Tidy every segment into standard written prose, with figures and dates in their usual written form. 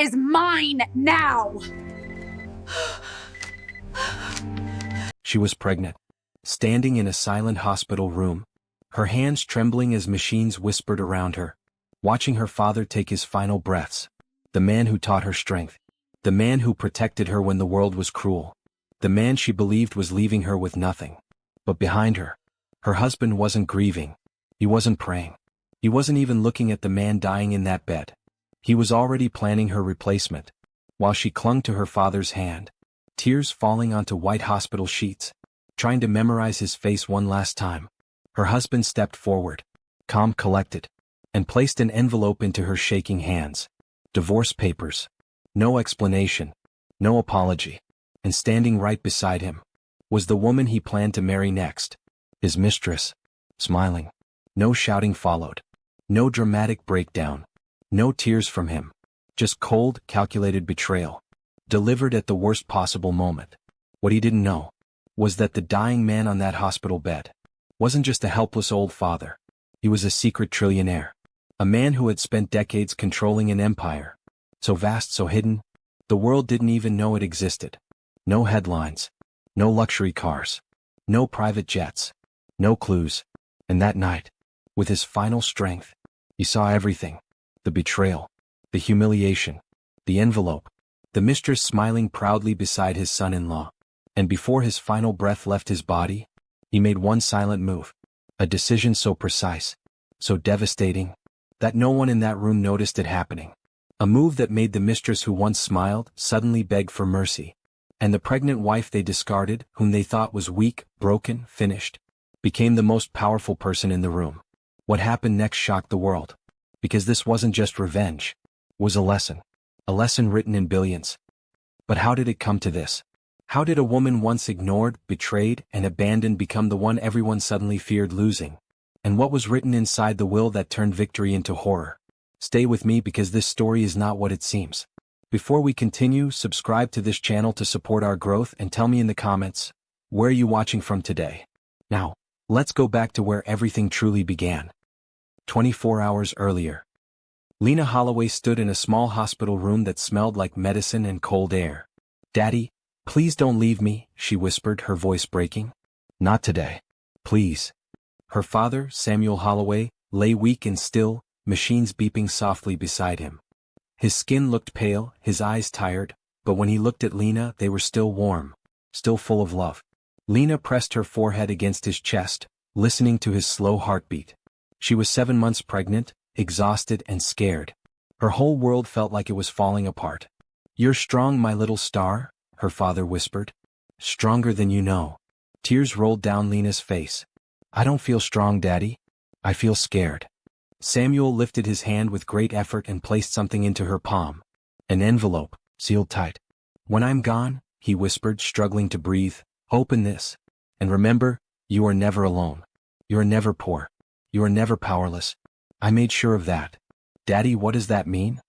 is mine now! She was pregnant, standing in a silent hospital room, her hands trembling as machines whispered around her, watching her father take his final breaths. The man who taught her strength. The man who protected her when the world was cruel. The man she believed was leaving her with nothing. But behind her, her husband wasn't grieving. He wasn't praying. He wasn't even looking at the man dying in that bed. He was already planning her replacement. While she clung to her father's hand, tears falling onto white hospital sheets, trying to memorize his face one last time, her husband stepped forward, calm, collected, and placed an envelope into her shaking hands. Divorce papers. No explanation. No apology. And standing right beside him was the woman he planned to marry next, his mistress, smiling. No shouting followed. No dramatic breakdown. No tears from him. Just cold, calculated betrayal, delivered at the worst possible moment. What he didn't know was that the dying man on that hospital bed wasn't just a helpless old father. He was a secret trillionaire. A man who had spent decades controlling an empire, so vast, so hidden, the world didn't even know it existed. No headlines, no luxury cars, no private jets, no clues. And that night, with his final strength, he saw everything. The betrayal, the humiliation, the envelope, the mistress smiling proudly beside his son-in-law. And before his final breath left his body, he made one silent move, a decision so precise, so devastating, that no one in that room noticed it happening. A move that made the mistress who once smiled suddenly beg for mercy, and the pregnant wife they discarded, whom they thought was weak, broken, finished, became the most powerful person in the room. What happened next shocked the world, because this wasn't just revenge, it was a lesson written in billions. But how did it come to this? How did a woman once ignored, betrayed, and abandoned become the one everyone suddenly feared losing? And what was written inside the will that turned victory into horror? Stay with me because this story is not what it seems. Before we continue, subscribe to this channel to support our growth and tell me in the comments, where are you watching from today? Now, let's go back to where everything truly began. 24 hours earlier, Lena Holloway stood in a small hospital room that smelled like medicine and cold air. "Daddy, please don't leave me," she whispered, her voice breaking. "Not today. Please." Her father, Samuel Holloway, lay weak and still, machines beeping softly beside him. His skin looked pale, his eyes tired, but when he looked at Lena, they were still warm, still full of love. Lena pressed her forehead against his chest, listening to his slow heartbeat. She was 7 months pregnant, exhausted and scared. Her whole world felt like it was falling apart. "You're strong, my little star," her father whispered. "Stronger than you know." Tears rolled down Lena's face. "I don't feel strong, Daddy. I feel scared." Samuel lifted his hand with great effort and placed something into her palm. An envelope, sealed tight. "When I'm gone," he whispered, struggling to breathe, "open this. And remember, you are never alone. You are never poor. You are never powerless. I made sure of that." "Daddy, what does that mean?"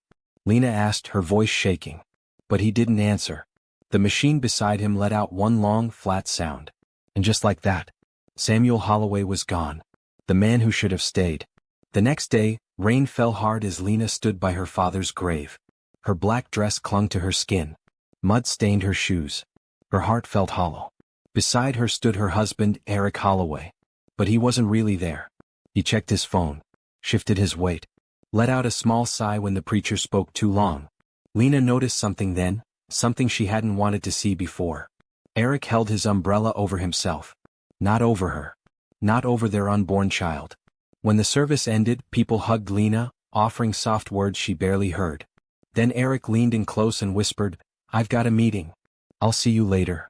Lena asked, her voice shaking. But he didn't answer. The machine beside him let out one long, flat sound. And just like that, Samuel Holloway was gone. The man who should have stayed. The next day, rain fell hard as Lena stood by her father's grave. Her black dress clung to her skin. Mud stained her shoes. Her heart felt hollow. Beside her stood her husband, Eric Holloway. But he wasn't really there. He checked his phone, shifted his weight, let out a small sigh when the preacher spoke too long. Lena noticed something then, something she hadn't wanted to see before. Eric held his umbrella over himself. Not over her. Not over their unborn child. When the service ended, people hugged Lena, offering soft words she barely heard. Then Eric leaned in close and whispered, "I've got a meeting. I'll see you later."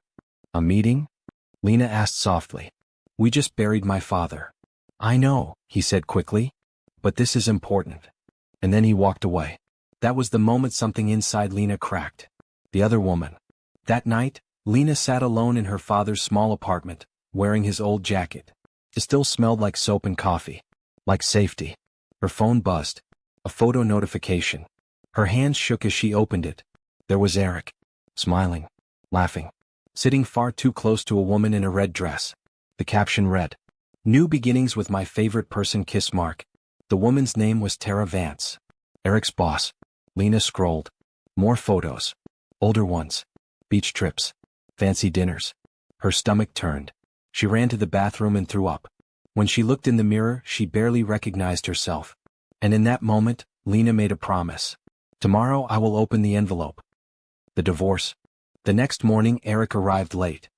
"A meeting?" Lena asked softly. "We just buried my father." "I know," he said quickly. "But this is important." And then he walked away. That was the moment something inside Lena cracked. The other woman. That night, Lena sat alone in her father's small apartment, wearing his old jacket. It still smelled like soap and coffee. Like safety. Her phone buzzed. A photo notification. Her hands shook as she opened it. There was Eric. Smiling. Laughing. Sitting far too close to a woman in a red dress. The caption read, "New beginnings with my favorite person, kiss mark." The woman's name was Tara Vance. Eric's boss. Lena scrolled. More photos. Older ones. Beach trips. Fancy dinners. Her stomach turned. She ran to the bathroom and threw up. When she looked in the mirror, she barely recognized herself. And in that moment, Lena made a promise. Tomorrow I will open the envelope. The divorce. The next morning, Eric arrived late.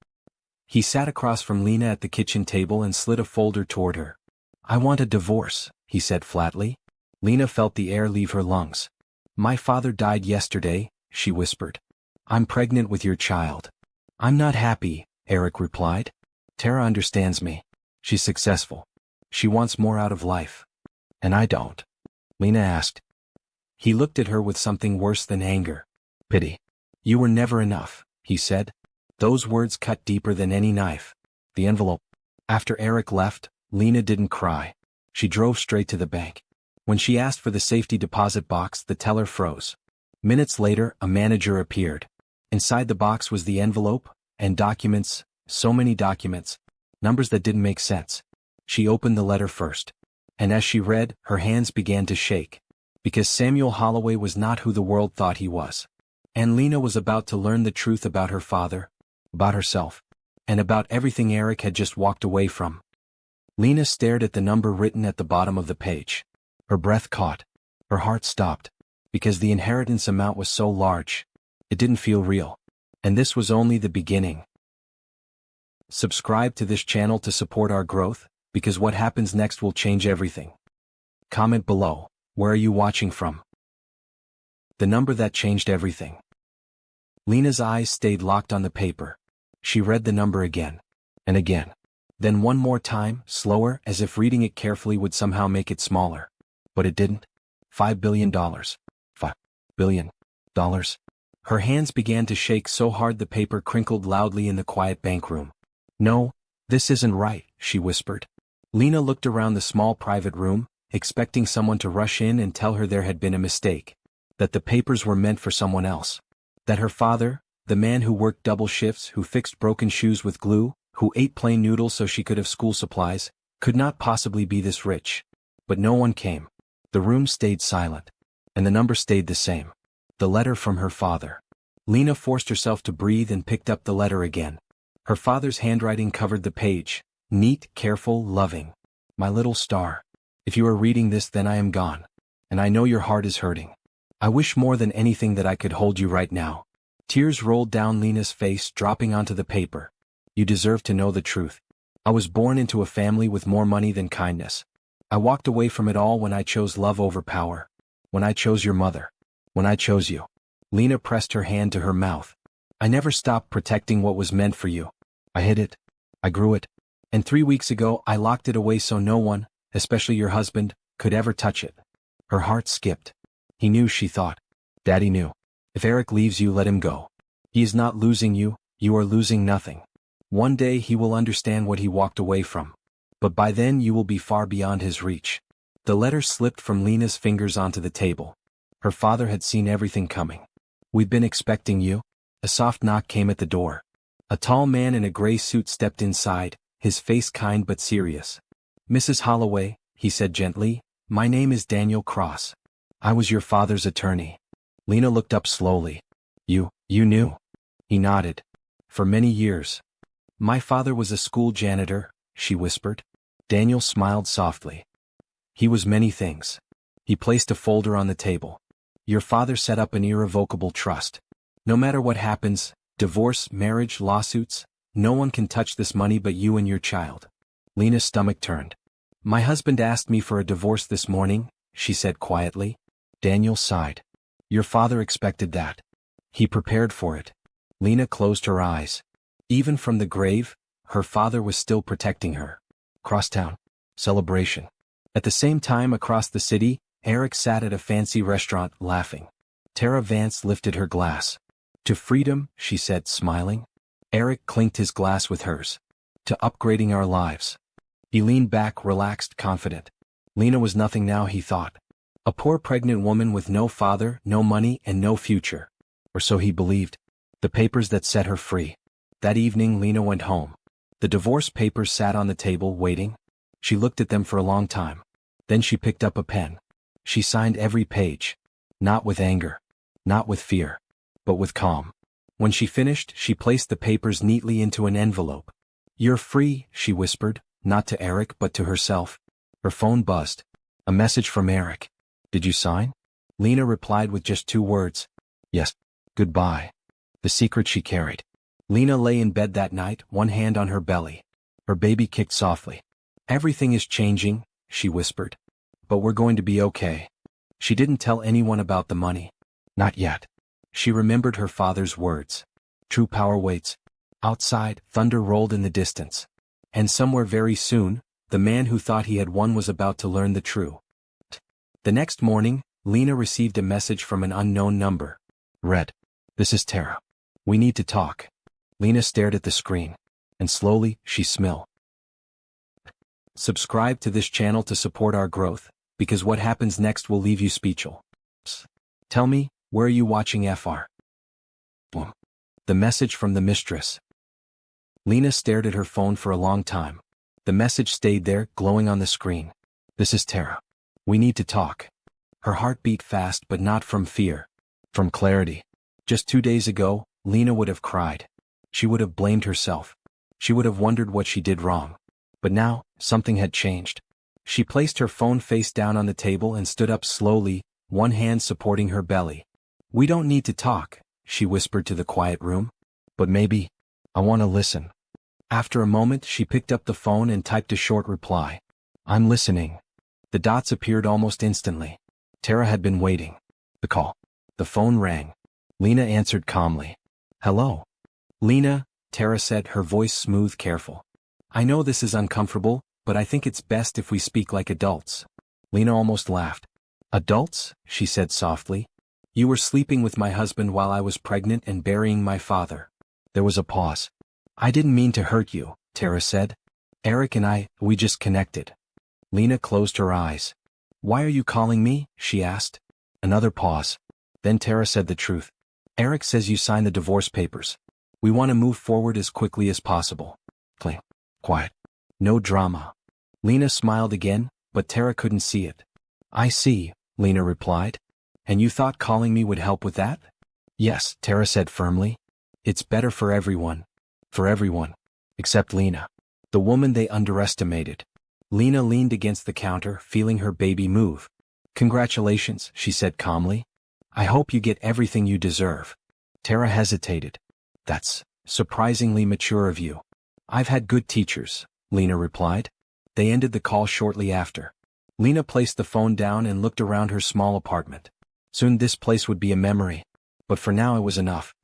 He sat across from Lena at the kitchen table and slid a folder toward her. I want a divorce, he said flatly. Lena felt the air leave her lungs. My father died yesterday, she whispered. I'm pregnant with your child. I'm not happy, Eric replied. Tara understands me. She's successful. She wants more out of life. And I don't. Lena asked. He looked at her with something worse than anger. Pity. You were never enough, he said. Those words cut deeper than any knife. The envelope. After Eric left, Lena didn't cry. She drove straight to the bank. When she asked for the safety deposit box, the teller froze. Minutes later, a manager appeared. Inside the box was the envelope, and documents, so many documents, numbers that didn't make sense. She opened the letter first. And as she read, her hands began to shake. Because Samuel Holloway was not who the world thought he was. And Lena was about to learn the truth about her father, about herself, and about everything Eric had just walked away from. Lena stared at the number written at the bottom of the page. Her breath caught. Her heart stopped. Because the inheritance amount was so large. It didn't feel real. And this was only the beginning. Subscribe to this channel to support our growth, because what happens next will change everything. Comment below, where are you watching from? The number that changed everything. Lena's eyes stayed locked on the paper. She read the number again. And again. Then one more time, slower, as if reading it carefully would somehow make it smaller. But it didn't. $5 billion. $5 billion. Her hands began to shake so hard the paper crinkled loudly in the quiet bank room. No, this isn't right, she whispered. Lena looked around the small private room, expecting someone to rush in and tell her there had been a mistake. That the papers were meant for someone else. That her father, the man who worked double shifts, who fixed broken shoes with glue, who ate plain noodles so she could have school supplies, could not possibly be this rich. But no one came. The room stayed silent. And the number stayed the same. The letter from her father. Lena forced herself to breathe and picked up the letter again. Her father's handwriting covered the page. Neat, careful, loving. My little star. If you are reading this, then I am gone. And I know your heart is hurting. I wish more than anything that I could hold you right now. Tears rolled down Lena's face, dropping onto the paper. You deserve to know the truth. I was born into a family with more money than kindness. I walked away from it all when I chose love over power. When I chose your mother. When I chose you. Lena pressed her hand to her mouth. I never stopped protecting what was meant for you. I hid it. I grew it. And 3 weeks ago I locked it away so no one, especially your husband, could ever touch it. Her heart skipped. He knew, she thought. Daddy knew. If Eric leaves you, let him go. He is not losing you, you are losing nothing. One day he will understand what he walked away from. But by then you will be far beyond his reach. The letter slipped from Lena's fingers onto the table. Her father had seen everything coming. We've been expecting you. A soft knock came at the door. A tall man in a gray suit stepped inside, his face kind but serious. Mrs. Holloway, he said gently, my name is Daniel Cross. I was your father's attorney. Lena looked up slowly. You knew? He nodded. For many years. My father was a school janitor, she whispered. Daniel smiled softly. He was many things. He placed a folder on the table. Your father set up an irrevocable trust. No matter what happens, divorce, marriage, lawsuits, no one can touch this money but you and your child. Lena's stomach turned. My husband asked me for a divorce this morning, she said quietly. Daniel sighed. Your father expected that. He prepared for it. Lena closed her eyes. Even from the grave, her father was still protecting her. Crosstown. Celebration. At the same time across the city, Eric sat at a fancy restaurant, laughing. Tara Vance lifted her glass. To freedom, she said, smiling. Eric clinked his glass with hers. To upgrading our lives. He leaned back, relaxed, confident. Lena was nothing now, he thought. A poor pregnant woman with no father, no money, and no future. Or so he believed. The papers that set her free. That evening Lena went home. The divorce papers sat on the table, waiting. She looked at them for a long time. Then she picked up a pen. She signed every page. Not with anger. Not with fear, but with calm. When she finished, she placed the papers neatly into an envelope. "You're free," she whispered, not to Eric but to herself. Her phone buzzed. A message from Eric. "Did you sign?" Lena replied with just 2 words. "Yes. Goodbye." The secret she carried. Lena lay in bed that night, one hand on her belly. Her baby kicked softly. "Everything is changing," she whispered. "But we're going to be okay." She didn't tell anyone about the money. Not yet. She remembered her father's words. True power waits. Outside, thunder rolled in the distance. And somewhere very soon, the man who thought he had won was about to learn the truth. The next morning, Lena received a message from an unknown number. Read. "This is Tara. We need to talk." Lena stared at the screen. And slowly, she smiled. Subscribe to this channel to support our growth, because what happens next will leave you speechless. Tell me, where are you watching FR? Boom. The message from the Mistress. Lena stared at her phone for a long time. The message stayed there, glowing on the screen. "This is Tara. We need to talk." Her heart beat fast, but not from fear. From clarity. Just 2 days ago, Lena would have cried. She would have blamed herself. She would have wondered what she did wrong. But now, something had changed. She placed her phone face down on the table and stood up slowly, one hand supporting her belly. "We don't need to talk," she whispered to the quiet room. "But maybe, I want to listen." After a moment, she picked up the phone and typed a short reply. "I'm listening." The dots appeared almost instantly. Tara had been waiting. The call. The phone rang. Lena answered calmly. "Hello." "Lena," Tara said, her voice smooth, careful. "I know this is uncomfortable, but I think it's best if we speak like adults." Lena almost laughed. "Adults?" she said softly. "You were sleeping with my husband while I was pregnant and burying my father." There was a pause. "I didn't mean to hurt you," Tara said. "Eric and we just connected." Lena closed her eyes. "Why are you calling me?" she asked. Another pause. Then Tara said the truth. "Eric says you signed the divorce papers. We want to move forward as quickly as possible." Plain. Quiet. No drama. Lena smiled again, but Tara couldn't see it. "I see," Lena replied. "And you thought calling me would help with that?" "Yes," Tara said firmly. "It's better for everyone." For everyone. Except Lena. The woman they underestimated. Lena leaned against the counter, feeling her baby move. "Congratulations," she said calmly. "I hope you get everything you deserve." Tara hesitated. "That's surprisingly mature of you." "I've had good teachers," Lena replied. They ended the call shortly after. Lena placed the phone down and looked around her small apartment. Soon this place would be a memory. But for now it was enough.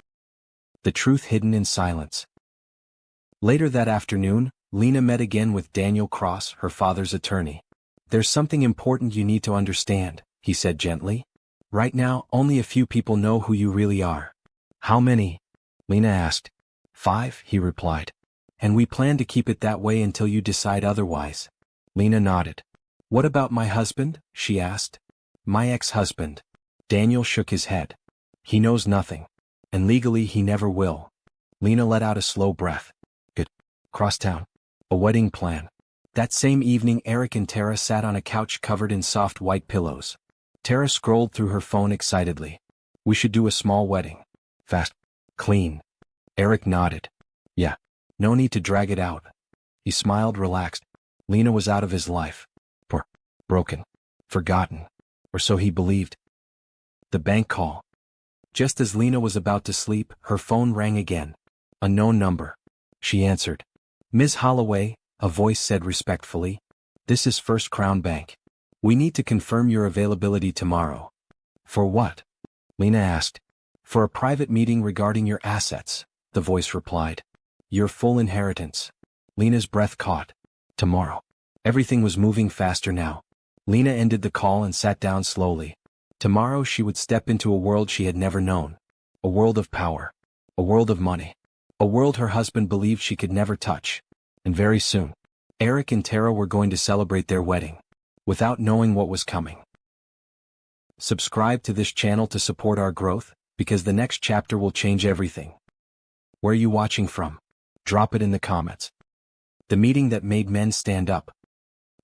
The truth hidden in silence. Later that afternoon, Lena met again with Daniel Cross, her father's attorney. "There's something important you need to understand," he said gently. "Right now, only a few people know who you really are." "How many?" Lena asked. "5, he replied. "And we plan to keep it that way until you decide otherwise." Lena nodded. "What about my husband?" she asked. "My ex-husband." Daniel shook his head. "He knows nothing. And legally he never will." Lena let out a slow breath. "Good. Crosstown. A wedding plan." That same evening, Eric and Tara sat on a couch covered in soft white pillows. Tara scrolled through her phone excitedly. "We should do a small wedding. Fast. Clean." Eric nodded. "Yeah. No need to drag it out." He smiled, relaxed. Lena was out of his life. Poor. Broken. Forgotten. Or so he believed. The bank call. Just as Lena was about to sleep, her phone rang again. A known number. She answered. "Ms. Holloway," a voice said respectfully. "This is First Crown Bank. We need to confirm your availability tomorrow." "For what?" Lena asked. "For a private meeting regarding your assets," the voice replied. "Your full inheritance." Lena's breath caught. Tomorrow. Everything was moving faster now. Lena ended the call and sat down slowly. Tomorrow she would step into a world she had never known. A world of power. A world of money. A world her husband believed she could never touch. And very soon, Eric and Tara were going to celebrate their wedding. Without knowing what was coming. Subscribe to this channel to support our growth, because the next chapter will change everything. Where are you watching from? Drop it in the comments. The meeting that made men stand up.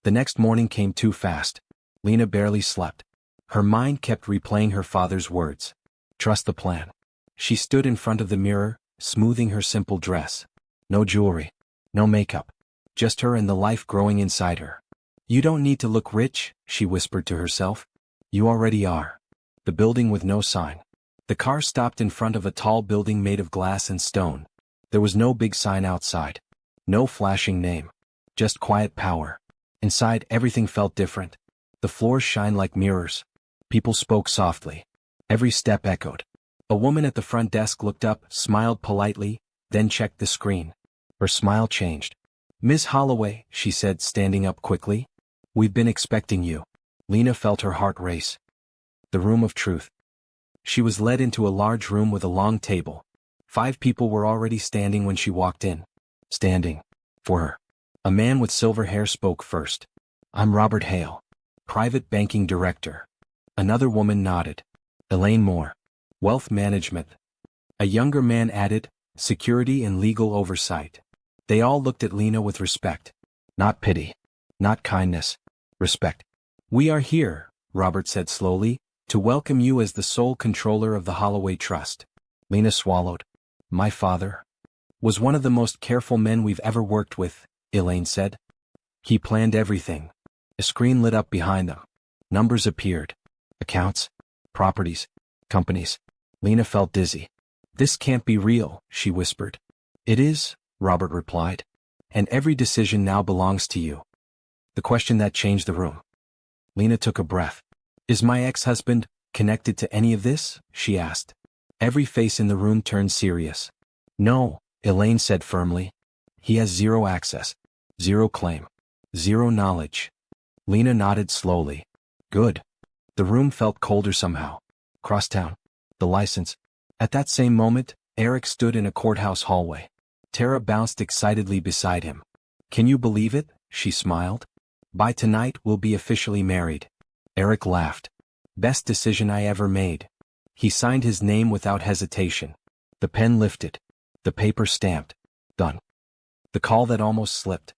The next morning came too fast. Lena barely slept. Her mind kept replaying her father's words. Trust the plan. She stood in front of the mirror, smoothing her simple dress. No jewelry. No makeup. Just her and the life growing inside her. You don't need to look rich, she whispered to herself. You already are. The building with no sign. The car stopped in front of a tall building made of glass and stone. There was no big sign outside. No flashing name. Just quiet power. Inside, everything felt different. The floors shined like mirrors. People spoke softly. Every step echoed. A woman at the front desk looked up, smiled politely, then checked the screen. Her smile changed. Miss Holloway, she said, standing up quickly. We've been expecting you. Lena felt her heart race. The room of truth. She was led into a large room with a long table. 5 people were already standing when she walked in. Standing. For her. A man with silver hair spoke first. I'm Robert Hale. Private banking director. Another woman nodded. Elaine Moore. Wealth management. A younger man added, security and legal oversight. They all looked at Lena with respect. Not pity. Not kindness. Respect. We are here, Robert said slowly, to welcome you as the sole controller of the Holloway Trust. Lena swallowed. My father was one of the most careful men we've ever worked with, Elaine said. He planned everything. A screen lit up behind them. Numbers appeared. Accounts. Properties. Companies. Lena felt dizzy. This can't be real, she whispered. It is, Robert replied. And every decision now belongs to you. The question that changed the room. Lena took a breath. Is my ex-husband connected to any of this? She asked. Every face in the room turned serious. No, Elaine said firmly. He has zero access. Zero claim. Zero knowledge. Lena nodded slowly. Good. The room felt colder somehow. Crosstown. The license. At that same moment, Eric stood in a courthouse hallway. Tara bounced excitedly beside him. Can you believe it? She smiled. By tonight we'll be officially married. Eric laughed. Best decision I ever made. He signed his name without hesitation. The pen lifted. The paper stamped. Done. The call that almost slipped.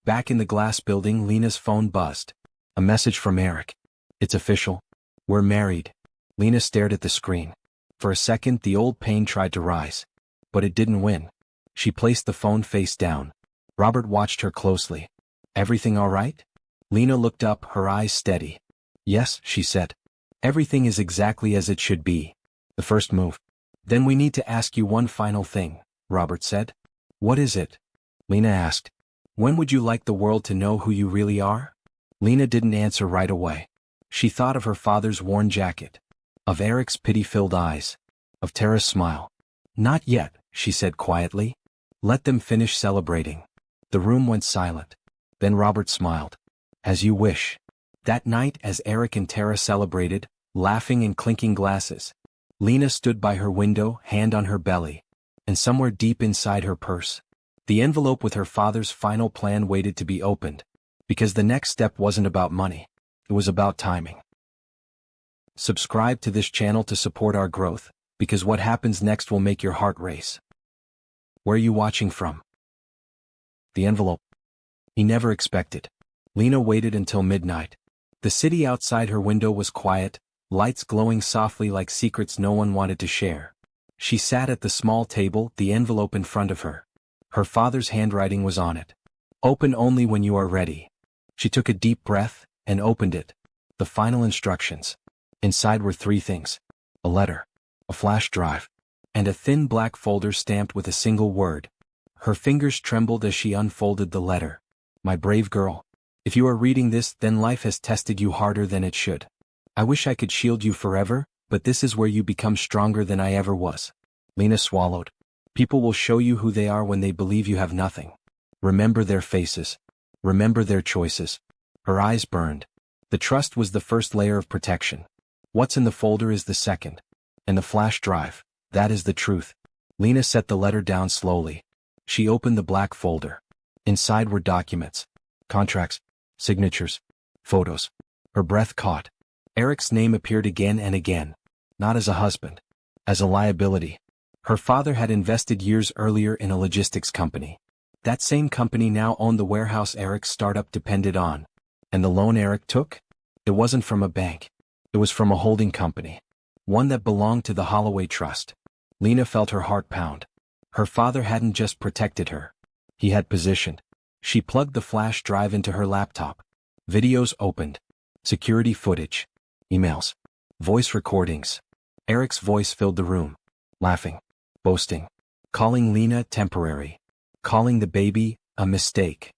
Back in the glass building, Lena's phone buzzed. A message from Eric. It's official. We're married. Lena stared at the screen. For a second the old pain tried to rise. But it didn't win. She placed the phone face down. Robert watched her closely. Everything all right? Lena looked up, her eyes steady. Yes, she said. Everything is exactly as it should be. The first move. Then we need to ask you one final thing, Robert said. What is it? Lena asked. When would you like the world to know who you really are? Lena didn't answer right away. She thought of her father's worn jacket. Of Eric's pity-filled eyes. Of Tara's smile. Not yet, she said quietly. Let them finish celebrating. The room went silent. Then Robert smiled. As you wish. That night, as Eric and Tara celebrated, laughing and clinking glasses, Lena stood by her window, hand on her belly. And somewhere deep inside her purse, the envelope with her father's final plan waited to be opened. Because the next step wasn't about money. It was about timing. Subscribe to this channel to support our growth, because what happens next will make your heart race. Where are you watching from? The envelope. He never expected. Lena waited until midnight. The city outside her window was quiet, lights glowing softly like secrets no one wanted to share. She sat at the small table, the envelope in front of her. Her father's handwriting was on it. Open only when you are ready. She took a deep breath and opened it. The final instructions. Inside were 3 things. A letter, a flash drive, and a thin black folder stamped with a single word. Her fingers trembled as she unfolded the letter. My brave girl. If you are reading this, then life has tested you harder than it should. I wish I could shield you forever, but this is where you become stronger than I ever was. Lena swallowed. People will show you who they are when they believe you have nothing. Remember their faces. Remember their choices. Her eyes burned. The trust was the first layer of protection. What's in the folder is the second. And the flash drive, that is the truth. Lena set the letter down slowly. She opened the black folder. Inside were documents. Contracts. Signatures. Photos. Her breath caught. Eric's name appeared again and again. Not as a husband. As a liability. Her father had invested years earlier in a logistics company. That same company now owned the warehouse Eric's startup depended on. And the loan Eric took? It wasn't from a bank. It was from a holding company. one that belonged to the Holloway Trust. Lena felt her heart pound. Her father hadn't just protected her. He had positioned. She plugged the flash drive into her laptop. Videos opened. Security footage. Emails. Voice recordings. Eric's voice filled the room. Laughing. Boasting. Calling Lena temporary. Calling the baby a mistake.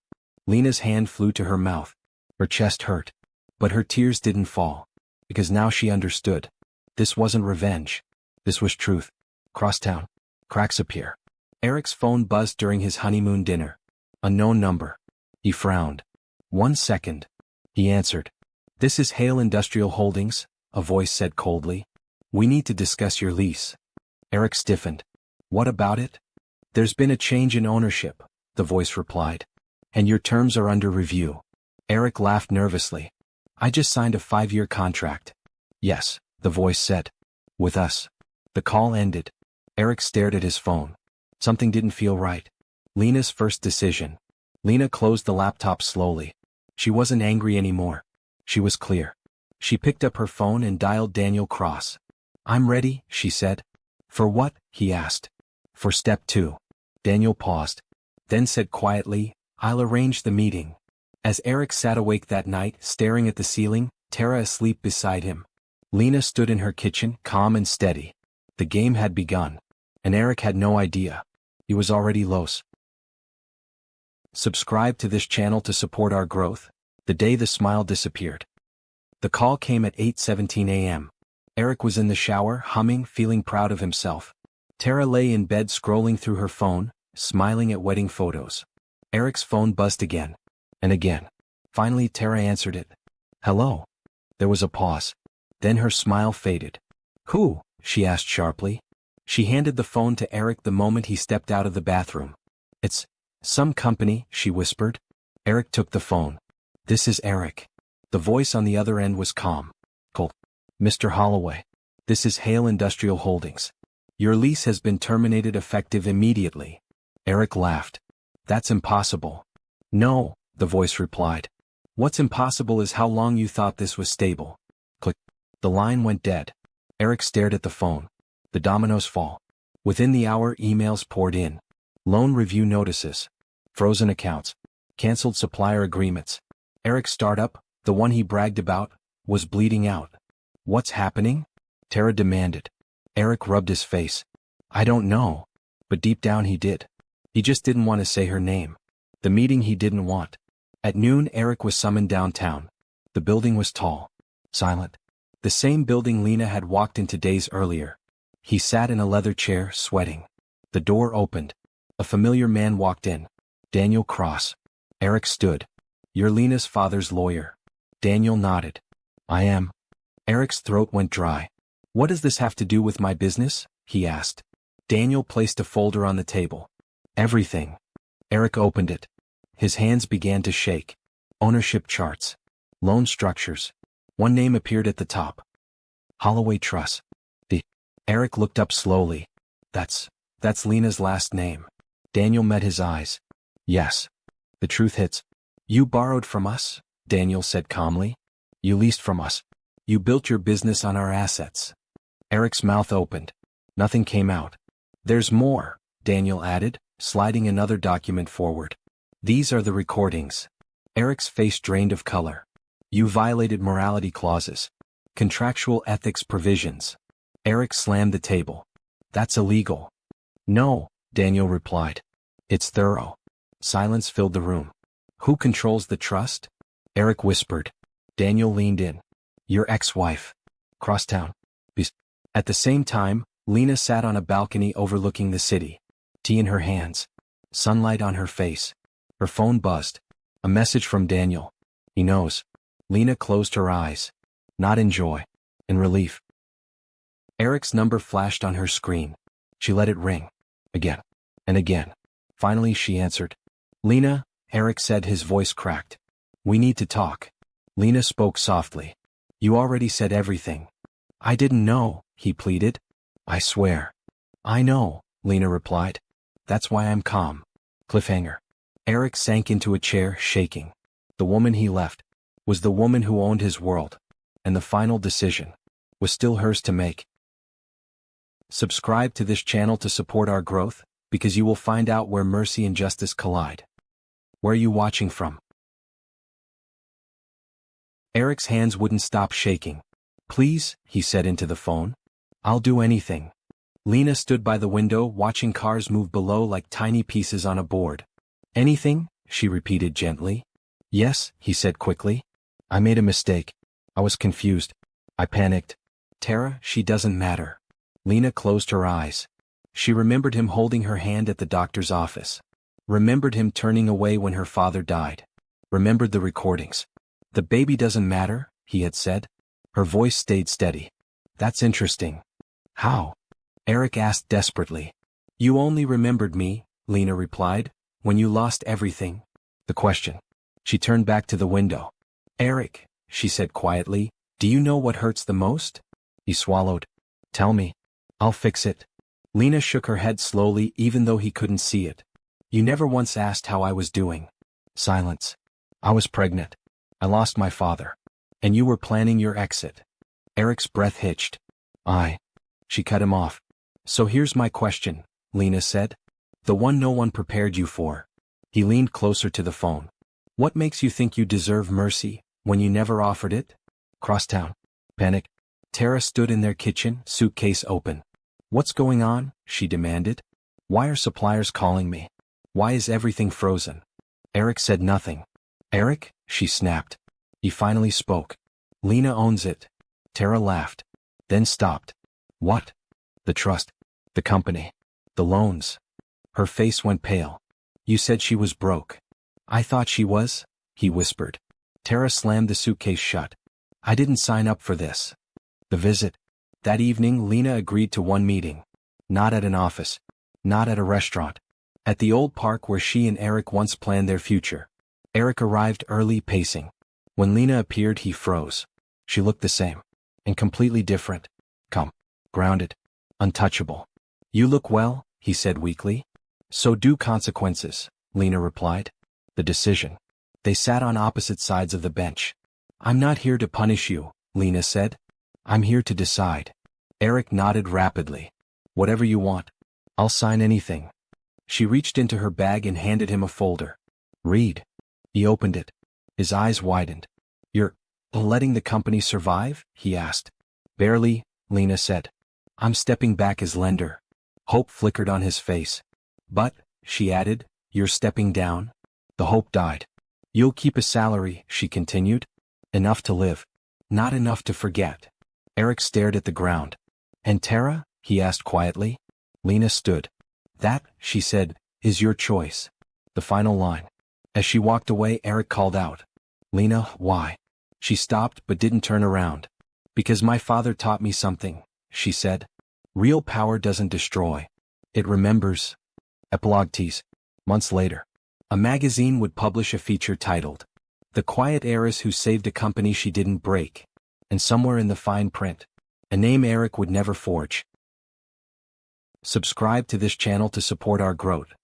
Lena's hand flew to her mouth. Her chest hurt. But her tears didn't fall. Because now she understood. This wasn't revenge. This was truth. Crosstown. Cracks appear. Eric's phone buzzed during his honeymoon dinner. Unknown number. He frowned. 1 second. He answered. This is Hale Industrial Holdings, a voice said coldly. We need to discuss your lease. Eric stiffened. What about it? There's been a change in ownership, the voice replied. And your terms are under review. Eric laughed nervously. I just signed a 5-year contract. Yes, the voice said. With us. The call ended. Eric stared at his phone. Something didn't feel right. Lena's first decision. Lena closed the laptop slowly. She wasn't angry anymore. She was clear. She picked up her phone and dialed Daniel Cross. I'm ready, she said. For what? He asked. For step 2. Daniel paused. Then said quietly, I'll arrange the meeting. As Eric sat awake that night, staring at the ceiling, Tara asleep beside him. Lena stood in her kitchen, calm and steady. The game had begun. And Eric had no idea. He was already los. Subscribe to this channel to support our growth. The day the smile disappeared. The call came at 8:17 a.m. Eric was in the shower, humming, feeling proud of himself. Tara lay in bed scrolling through her phone, smiling at wedding photos. Eric's phone buzzed again. And again. Finally Tara answered it. Hello. There was a pause. Then her smile faded. Who? She asked sharply. She handed the phone to Eric the moment he stepped out of the bathroom. It's some company, she whispered. Eric took the phone. This is Eric. The voice on the other end was calm. Cold. Mr. Holloway. This is Hale Industrial Holdings. Your lease has been terminated effective immediately. Eric laughed. That's impossible. No, the voice replied. What's impossible is how long you thought this was stable. Click. The line went dead. Eric stared at the phone. The dominoes fall. Within the hour, emails poured in. Loan review notices. Frozen accounts. Cancelled supplier agreements. Eric's startup, the one he bragged about, was bleeding out. What's happening? Tara demanded. Eric rubbed his face. I don't know. But deep down he did. He just didn't want to say her name. The meeting he didn't want. At noon, Eric was summoned downtown. The building was tall. Silent. The same building Lena had walked into days earlier. He sat in a leather chair, sweating. The door opened. A familiar man walked in. Daniel Cross. Eric stood. You're Lena's father's lawyer. Daniel nodded. I am. Eric's throat went dry. What does this have to do with my business? He asked. Daniel placed a folder on the table. Everything. Eric opened it. His hands began to shake. Ownership charts. Loan structures. One name appeared at the top. Holloway Trust. Eric looked up slowly. That's Lena's last name. Daniel met his eyes. Yes. The truth hits. You borrowed from us, Daniel said calmly. You leased from us. You built your business on our assets. Eric's mouth opened. Nothing came out. There's more, Daniel added, sliding another document forward. These are the recordings. Eric's face drained of color. You violated morality clauses. Contractual ethics provisions. Eric slammed the table. That's illegal. No, Daniel replied. It's thorough. Silence filled the room. Who controls the trust? Eric whispered. Daniel leaned in. Your ex-wife. Crosstown. At the same time, Lena sat on a balcony overlooking the city. Tea in her hands. Sunlight on her face. Her phone buzzed. A message from Daniel. He knows. Lena closed her eyes. Not in joy. In relief. Eric's number flashed on her screen. She let it ring. Again. And again. Finally she answered. Lena, Eric said, his voice cracked. We need to talk. Lena spoke softly. You already said everything. I didn't know, he pleaded. I swear. I know, Lena replied. That's why I'm calm. Cliffhanger. Eric sank into a chair, shaking. The woman he left was the woman who owned his world. And the final decision was still hers to make. Subscribe to this channel to support our growth, because you will find out where mercy and justice collide. Where are you watching from? Eric's hands wouldn't stop shaking. Please, he said into the phone. I'll do anything. Lena stood by the window watching cars move below like tiny pieces on a board. Anything? She repeated gently. Yes, he said quickly. I made a mistake. I was confused. I panicked. Tara, she doesn't matter. Lena closed her eyes. She remembered him holding her hand at the doctor's office. Remembered him turning away when her father died. Remembered the recordings. The baby doesn't matter, he had said. Her voice stayed steady. That's interesting. How? Eric asked desperately. You only remembered me, Lena replied, when you lost everything. The question. She turned back to the window. Eric, she said quietly, do you know what hurts the most? He swallowed. Tell me. I'll fix it. Lena shook her head slowly even though he couldn't see it. You never once asked how I was doing. Silence. I was pregnant. I lost my father. And you were planning your exit. Eric's breath hitched. She cut him off. So here's my question, Lena said. The one no one prepared you for. He leaned closer to the phone. What makes you think you deserve mercy, when you never offered it? Crosstown. Panic. Tara stood in their kitchen, suitcase open. What's going on? She demanded. Why are suppliers calling me? Why is everything frozen? Eric said nothing. Eric? She snapped. He finally spoke. Lena owns it. Tara laughed. Then stopped. What? The trust. The company. The loans. Her face went pale. You said she was broke. I thought she was, he whispered. Tara slammed the suitcase shut. I didn't sign up for this. The visit. That evening Lena agreed to one meeting. Not at an office. Not at a restaurant. At the old park where she and Eric once planned their future. Eric arrived early, pacing. When Lena appeared he froze. She looked the same. And completely different. Calm. Grounded. Untouchable. You look well, he said weakly. So do consequences, Lena replied. The decision. They sat on opposite sides of the bench. I'm not here to punish you, Lena said. I'm here to decide. Eric nodded rapidly. Whatever you want. I'll sign anything. She reached into her bag and handed him a folder. Read. He opened it. His eyes widened. You're letting the company survive? He asked. Barely, Lena said. I'm stepping back as lender. Hope flickered on his face. But, she added, you're stepping down? The hope died. You'll keep a salary, she continued. Enough to live. Not enough to forget. Eric stared at the ground. And Tara? He asked quietly. Lena stood. That, she said, is your choice. The final line. As she walked away, Eric called out. Lena, why? She stopped but didn't turn around. Because my father taught me something, she said. Real power doesn't destroy. It remembers. Epilogue tease. Months later. A magazine would publish a feature titled, The Quiet Heiress Who Saved a Company She Didn't Break. And somewhere in the fine print, a name Eric would never forge. Subscribe to this channel to support our growth.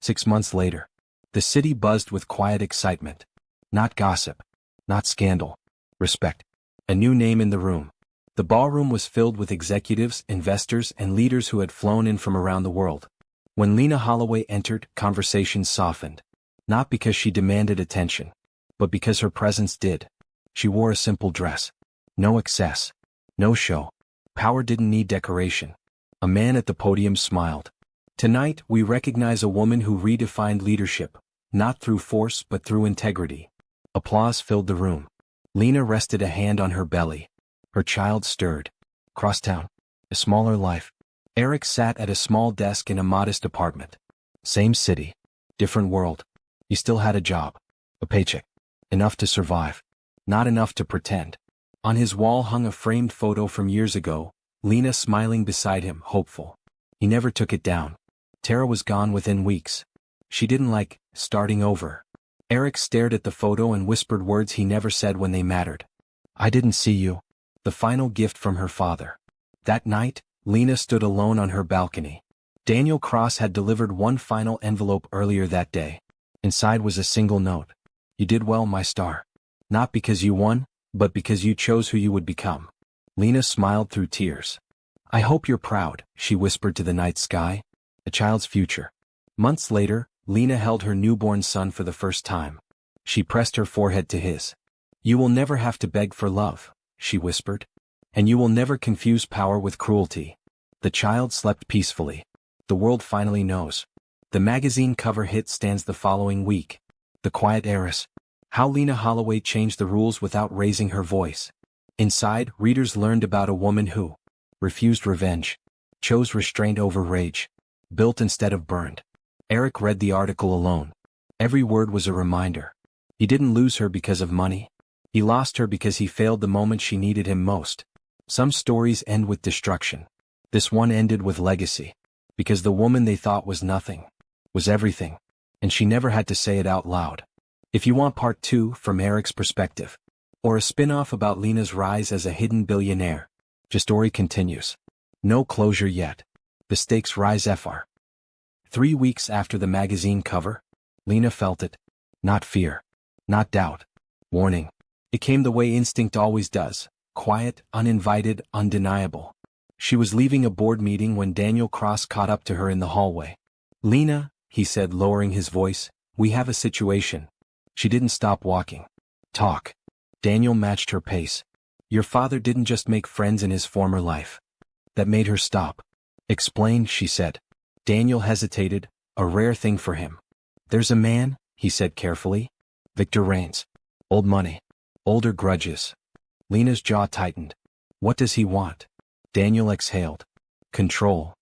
6 months later. The city buzzed with quiet excitement. Not gossip. Not scandal. Respect. A new name in the room. The ballroom was filled with executives, investors, and leaders who had flown in from around the world. When Lena Holloway entered, conversations softened. Not because she demanded attention, but because her presence did. She wore a simple dress. No excess. No show. Power didn't need decoration. A man at the podium smiled. Tonight, we recognize a woman who redefined leadership, not through force but through integrity. Applause filled the room. Lena rested a hand on her belly. Her child stirred. Crosstown. A smaller life. Eric sat at a small desk in a modest apartment. Same city. Different world. He still had a job. A paycheck. Enough to survive. Not enough to pretend. On his wall hung a framed photo from years ago, Lena smiling beside him, hopeful. He never took it down. Tara was gone within weeks. She didn't like starting over. Eric stared at the photo and whispered words he never said when they mattered. I didn't see you. The final gift from her father. That night, Lena stood alone on her balcony. Daniel Cross had delivered one final envelope earlier that day. Inside was a single note. You did well, my star. Not because you won, but because you chose who you would become. Lena smiled through tears. I hope you're proud, she whispered to the night sky. A child's future. Months later, Lena held her newborn son for the first time. She pressed her forehead to his. You will never have to beg for love, she whispered. And you will never confuse power with cruelty. The child slept peacefully. The world finally knows. The magazine cover hit stands the following week. The Quiet Heiress. How Lena Holloway changed the rules without raising her voice. Inside, readers learned about a woman who refused revenge, chose restraint over rage, built instead of burned. Eric read the article alone. Every word was a reminder. He didn't lose her because of money. He lost her because he failed the moment she needed him most. Some stories end with destruction. This one ended with legacy. Because the woman they thought was nothing was everything. And she never had to say it out loud. If you want part 2 from Eric's perspective, or a spin-off about Lena's rise as a hidden billionaire, the story continues. No closure yet. The stakes rise fr. 3 weeks after the magazine cover, Lena felt it. Not fear. Not doubt. Warning. It came the way instinct always does. Quiet, uninvited, undeniable. She was leaving a board meeting when Daniel Cross caught up to her in the hallway. Lena, he said, lowering his voice, we have a situation. She didn't stop walking. Talk. Daniel matched her pace. Your father didn't just make friends in his former life. That made her stop. Explain, she said. Daniel hesitated, a rare thing for him. There's a man, he said carefully. Victor Rains. Old money. Older grudges. Lena's jaw tightened. What does he want? Daniel exhaled. Control.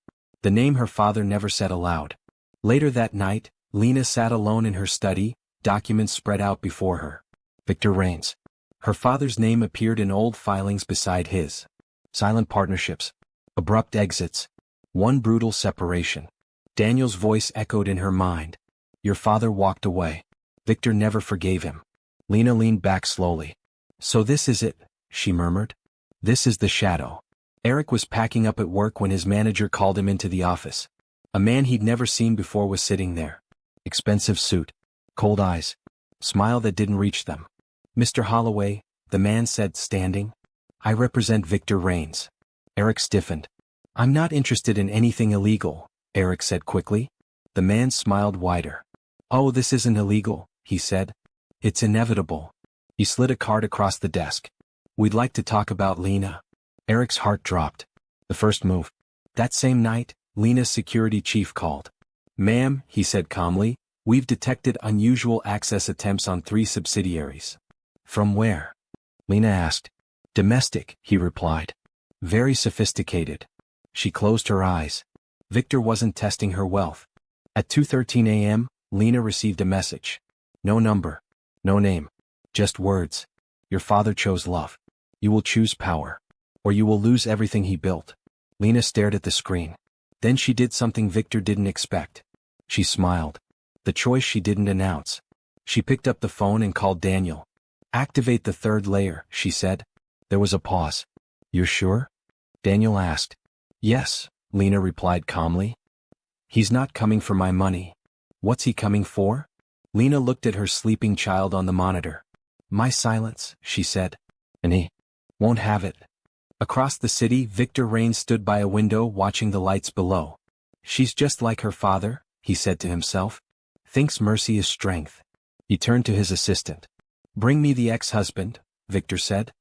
The name her father never said aloud. Later that night, Lena sat alone in her study, documents spread out before her. Victor Rains. Her father's name appeared in old filings beside his. Silent partnerships. Abrupt exits. One brutal separation. Daniel's voice echoed in her mind. Your father walked away. Victor never forgave him. Lena leaned back slowly. So this is it, she murmured. This is the shadow. Eric was packing up at work when his manager called him into the office. A man he'd never seen before was sitting there. Expensive suit. Cold eyes. Smile that didn't reach them. Mr. Holloway, the man said, standing. I represent Victor Rains. Eric stiffened. I'm not interested in anything illegal, Eric said quickly. The man smiled wider. Oh, this isn't illegal, he said. It's inevitable. He slid a card across the desk. We'd like to talk about Lena. Eric's heart dropped. The first move. That same night, Lena's security chief called. Ma'am, he said calmly, we've detected unusual access attempts on 3 subsidiaries. From where? Lena asked. Domestic, he replied. Very sophisticated. She closed her eyes. Victor wasn't testing her wealth. At 2:13 a.m., Lena received a message. No number. No name. Just words. Your father chose love. You will choose power. Or you will lose everything he built. Lena stared at the screen. Then she did something Victor didn't expect. She smiled. The choice she didn't announce. She picked up the phone and called Daniel. Activate the 3rd layer, she said. There was a pause. You're sure? Daniel asked. Yes, Lena replied calmly. He's not coming for my money. What's he coming for? Lena looked at her sleeping child on the monitor. My silence, she said. And he won't have it. Across the city, Victor Rains stood by a window watching the lights below. She's just like her father, he said to himself. Thinks mercy is strength. He turned to his assistant. Bring me the ex-husband, Victor said.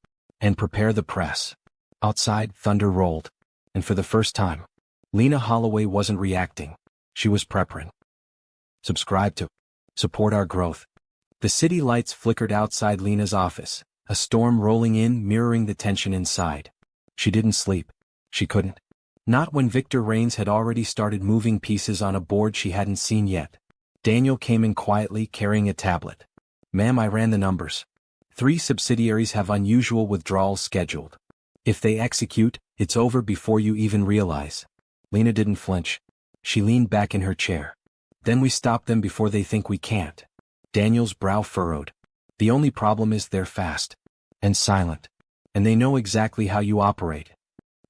And prepare the press. Outside, thunder rolled. And for the first time, Lena Holloway wasn't reacting. She was preparing. Subscribe to support our growth. The city lights flickered outside Lena's office, a storm rolling in mirroring the tension inside. She didn't sleep. She couldn't. Not when Victor Rains had already started moving pieces on a board she hadn't seen yet. Daniel came in quietly carrying a tablet. Ma'am, I ran the numbers. 3 subsidiaries have unusual withdrawals scheduled. If they execute, it's over before you even realize. Lena didn't flinch. She leaned back in her chair. Then we stop them before they think we can't. Daniel's brow furrowed. The only problem is they're fast. And silent. And they know exactly how you operate.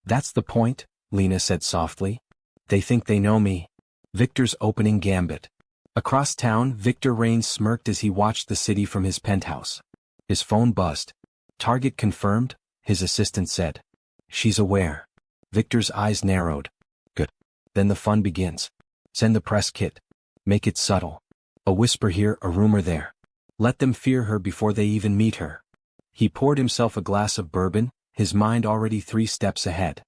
That's the point, Lena said softly. They think they know me. Victor's opening gambit. Across town, Victor Rains smirked as he watched the city from his penthouse. His phone buzzed. Target confirmed, his assistant said. She's aware. Victor's eyes narrowed. Good. Then the fun begins. Send the press kit. Make it subtle. A whisper here, a rumor there. Let them fear her before they even meet her. He poured himself a glass of bourbon, his mind already 3 steps ahead.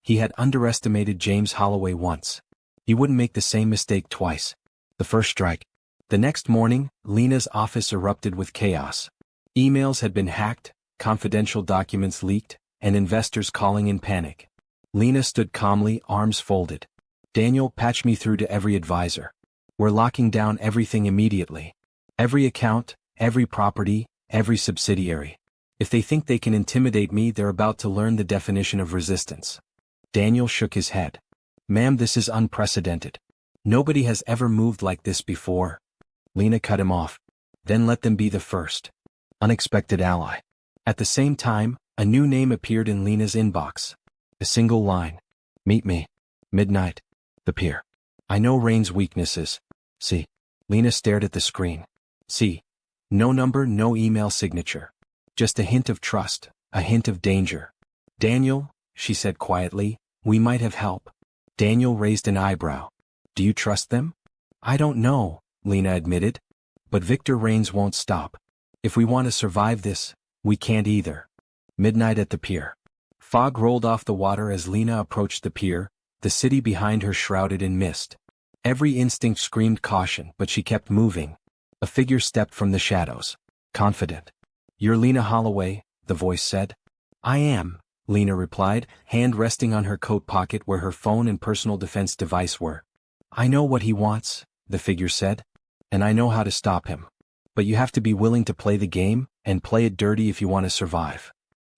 He had underestimated James Holloway once. He wouldn't make the same mistake twice. The first strike. The next morning, Lena's office erupted with chaos. Emails had been hacked, confidential documents leaked, and investors calling in panic. Lena stood calmly, arms folded. Daniel, patch me through to every advisor. We're locking down everything immediately. Every account, every property, every subsidiary. If they think they can intimidate me, they're about to learn the definition of resistance. Daniel shook his head. Ma'am, this is unprecedented. Nobody has ever moved like this before. Lena cut him off. Then let them be the first. Unexpected ally. At the same time, a new name appeared in Lena's inbox. A single line. Meet me. Midnight. The pier. I know Rain's weaknesses. See. Lena stared at the screen. See. No number, no email signature. Just a hint of trust, a hint of danger. Daniel, she said quietly, we might have help. Daniel raised an eyebrow. Do you trust them? I don't know, Lena admitted. But Victor Rains won't stop. If we want to survive this, we can't either. Midnight at the pier. Fog rolled off the water as Lena approached the pier, the city behind her shrouded in mist. Every instinct screamed caution, but she kept moving. A figure stepped from the shadows. Confident. You're Lena Holloway, the voice said. I am, Lena replied, hand resting on her coat pocket where her phone and personal defense device were. I know what he wants, the figure said. And I know how to stop him. But you have to be willing to play the game, and play it dirty if you want to survive.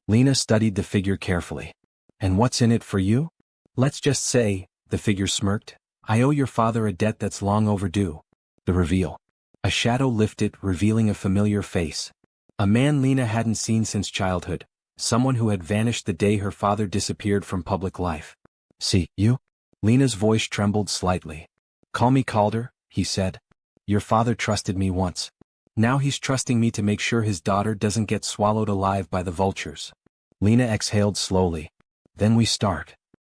Lena studied the figure carefully. And what's in it for you? Let's just say, the figure smirked, I owe your father a debt that's long overdue. The reveal. A shadow lifted, revealing a familiar face. A man Lena hadn't seen since childhood, someone who had vanished the day her father disappeared from public life. See, you? Lena's voice trembled slightly. Call me Calder, he said. Your father trusted me once. Now he's trusting me to make sure his daughter doesn't get swallowed alive by the vultures. Lena exhaled slowly. Then we start.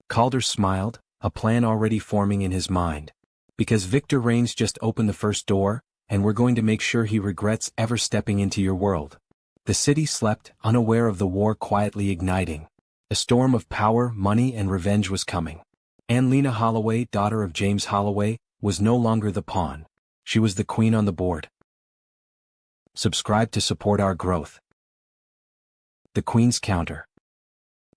Calder smiled, a plan already forming in his mind. Because Victor Rains just opened the first door, and we're going to make sure he regrets ever stepping into your world. The city slept, unaware of the war quietly igniting. A storm of power, money, and revenge was coming. And Lena Holloway, daughter of James Holloway, was no longer the pawn. She was the queen on the board. Subscribe to support our growth. The Queen's Counter.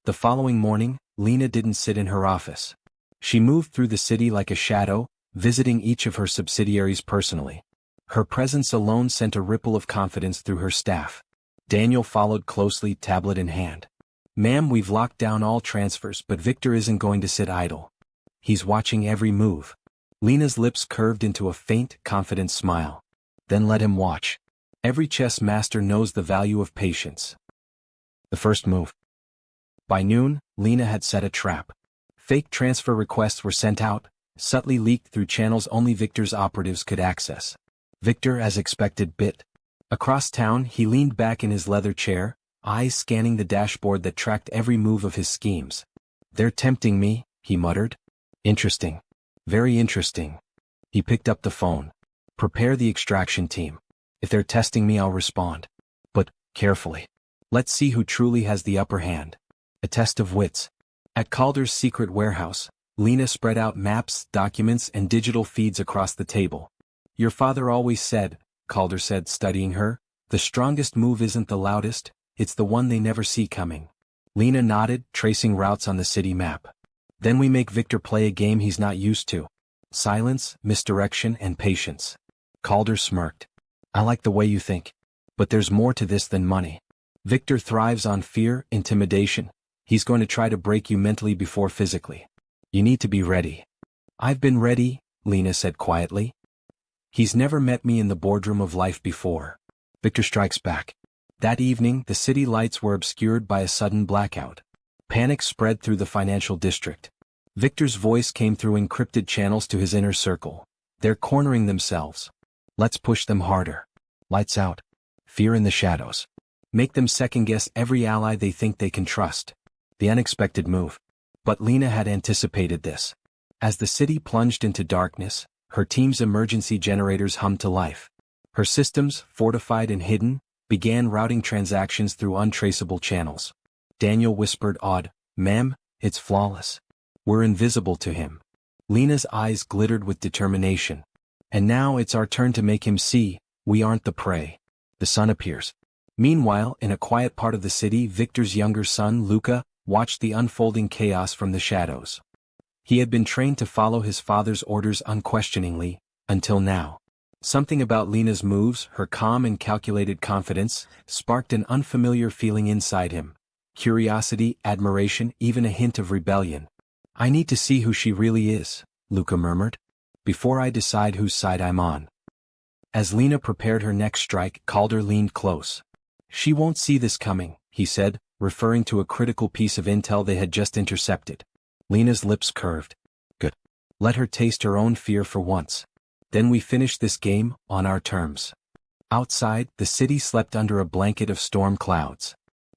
The following morning, Lena didn't sit in her office. She moved through the city like a shadow, visiting each of her subsidiaries personally. Her presence alone sent a ripple of confidence through her staff. Daniel followed closely, tablet in hand. Ma'am, we've locked down all transfers, but Victor isn't going to sit idle. He's watching every move. Lena's lips curved into a faint, confident smile. Then let him watch. Every chess master knows the value of patience. The first move. By noon, Lena had set a trap. Fake transfer requests were sent out, subtly leaked through channels only Victor's operatives could access. Victor, as expected, bit. Across town, he leaned back in his leather chair, eyes scanning the dashboard that tracked every move of his schemes. They're tempting me, he muttered. Interesting. Very interesting. He picked up the phone. Prepare the extraction team. If they're testing me, I'll respond. But, carefully. Let's see who truly has the upper hand. A test of wits. At Calder's secret warehouse, Lena spread out maps, documents, and digital feeds across the table. Your father always said, Calder said, studying her, the strongest move isn't the loudest, it's the one they never see coming. Lena nodded, tracing routes on the city map. Then we make Victor play a game he's not used to. Silence, misdirection, and patience. Calder smirked. I like the way you think. But there's more to this than money. Victor thrives on fear, intimidation. He's going to try to break you mentally before physically. You need to be ready. I've been ready, Lena said quietly. He's never met me in the boardroom of life before. Victor strikes back. That evening, the city lights were obscured by a sudden blackout. Panic spread through the financial district. Victor's voice came through encrypted channels to his inner circle. They're cornering themselves. Let's push them harder. Lights out. Fear in the shadows. Make them second-guess every ally they think they can trust. The unexpected move. But Lena had anticipated this. As the city plunged into darkness, her team's emergency generators hummed to life. Her systems, fortified and hidden, began routing transactions through untraceable channels. Daniel whispered awed, "Ma'am, it's flawless. We're invisible to him." Lena's eyes glittered with determination. "And now it's our turn to make him see, we aren't the prey." The sun appears. Meanwhile, in a quiet part of the city, Victor's younger son, Luca, watched the unfolding chaos from the shadows. He had been trained to follow his father's orders unquestioningly, until now. Something about Lena's moves, her calm and calculated confidence, sparked an unfamiliar feeling inside him. Curiosity, admiration, even a hint of rebellion. "I need to see who she really is," Luca murmured, "before I decide whose side I'm on." As Lena prepared her next strike, Calder leaned close. "She won't see this coming," he said, referring to a critical piece of intel they had just intercepted. Lena's lips curved. "Good. Let her taste her own fear for once. Then we finish this game, on our terms." Outside, the city slept under a blanket of storm clouds.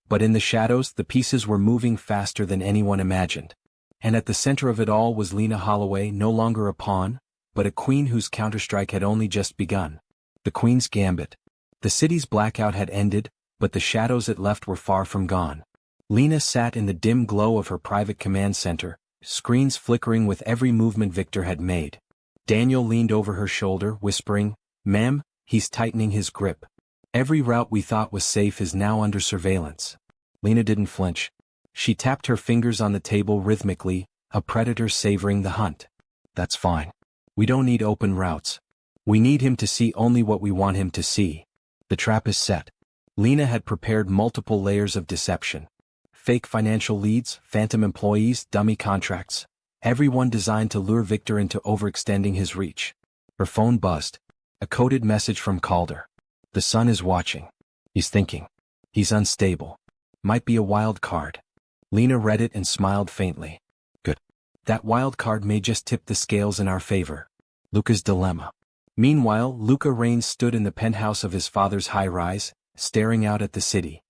But in the shadows, the pieces were moving faster than anyone imagined. And at the center of it all was Lena Holloway, no longer a pawn, but a queen whose counterstrike had only just begun. The Queen's Gambit. The city's blackout had ended, but the shadows it left were far from gone. Lena sat in the dim glow of her private command center, screens flickering with every movement Victor had made. Daniel leaned over her shoulder, whispering, "Ma'am, he's tightening his grip. Every route we thought was safe is now under surveillance." Lena didn't flinch. She tapped her fingers on the table rhythmically, a predator savoring the hunt. "That's fine. We don't need open routes. We need him to see only what we want him to see. The trap is set." Lena had prepared multiple layers of deception. Fake financial leads, phantom employees, dummy contracts. Everyone designed to lure Victor into overextending his reach. Her phone buzzed. A coded message from Calder. "The son is watching. He's thinking. He's unstable. Might be a wild card." Lena read it and smiled faintly. "Good. That wild card may just tip the scales in our favor." Luca's dilemma. Meanwhile, Luca Raines stood in the penthouse of his father's high-rise, staring out at the city.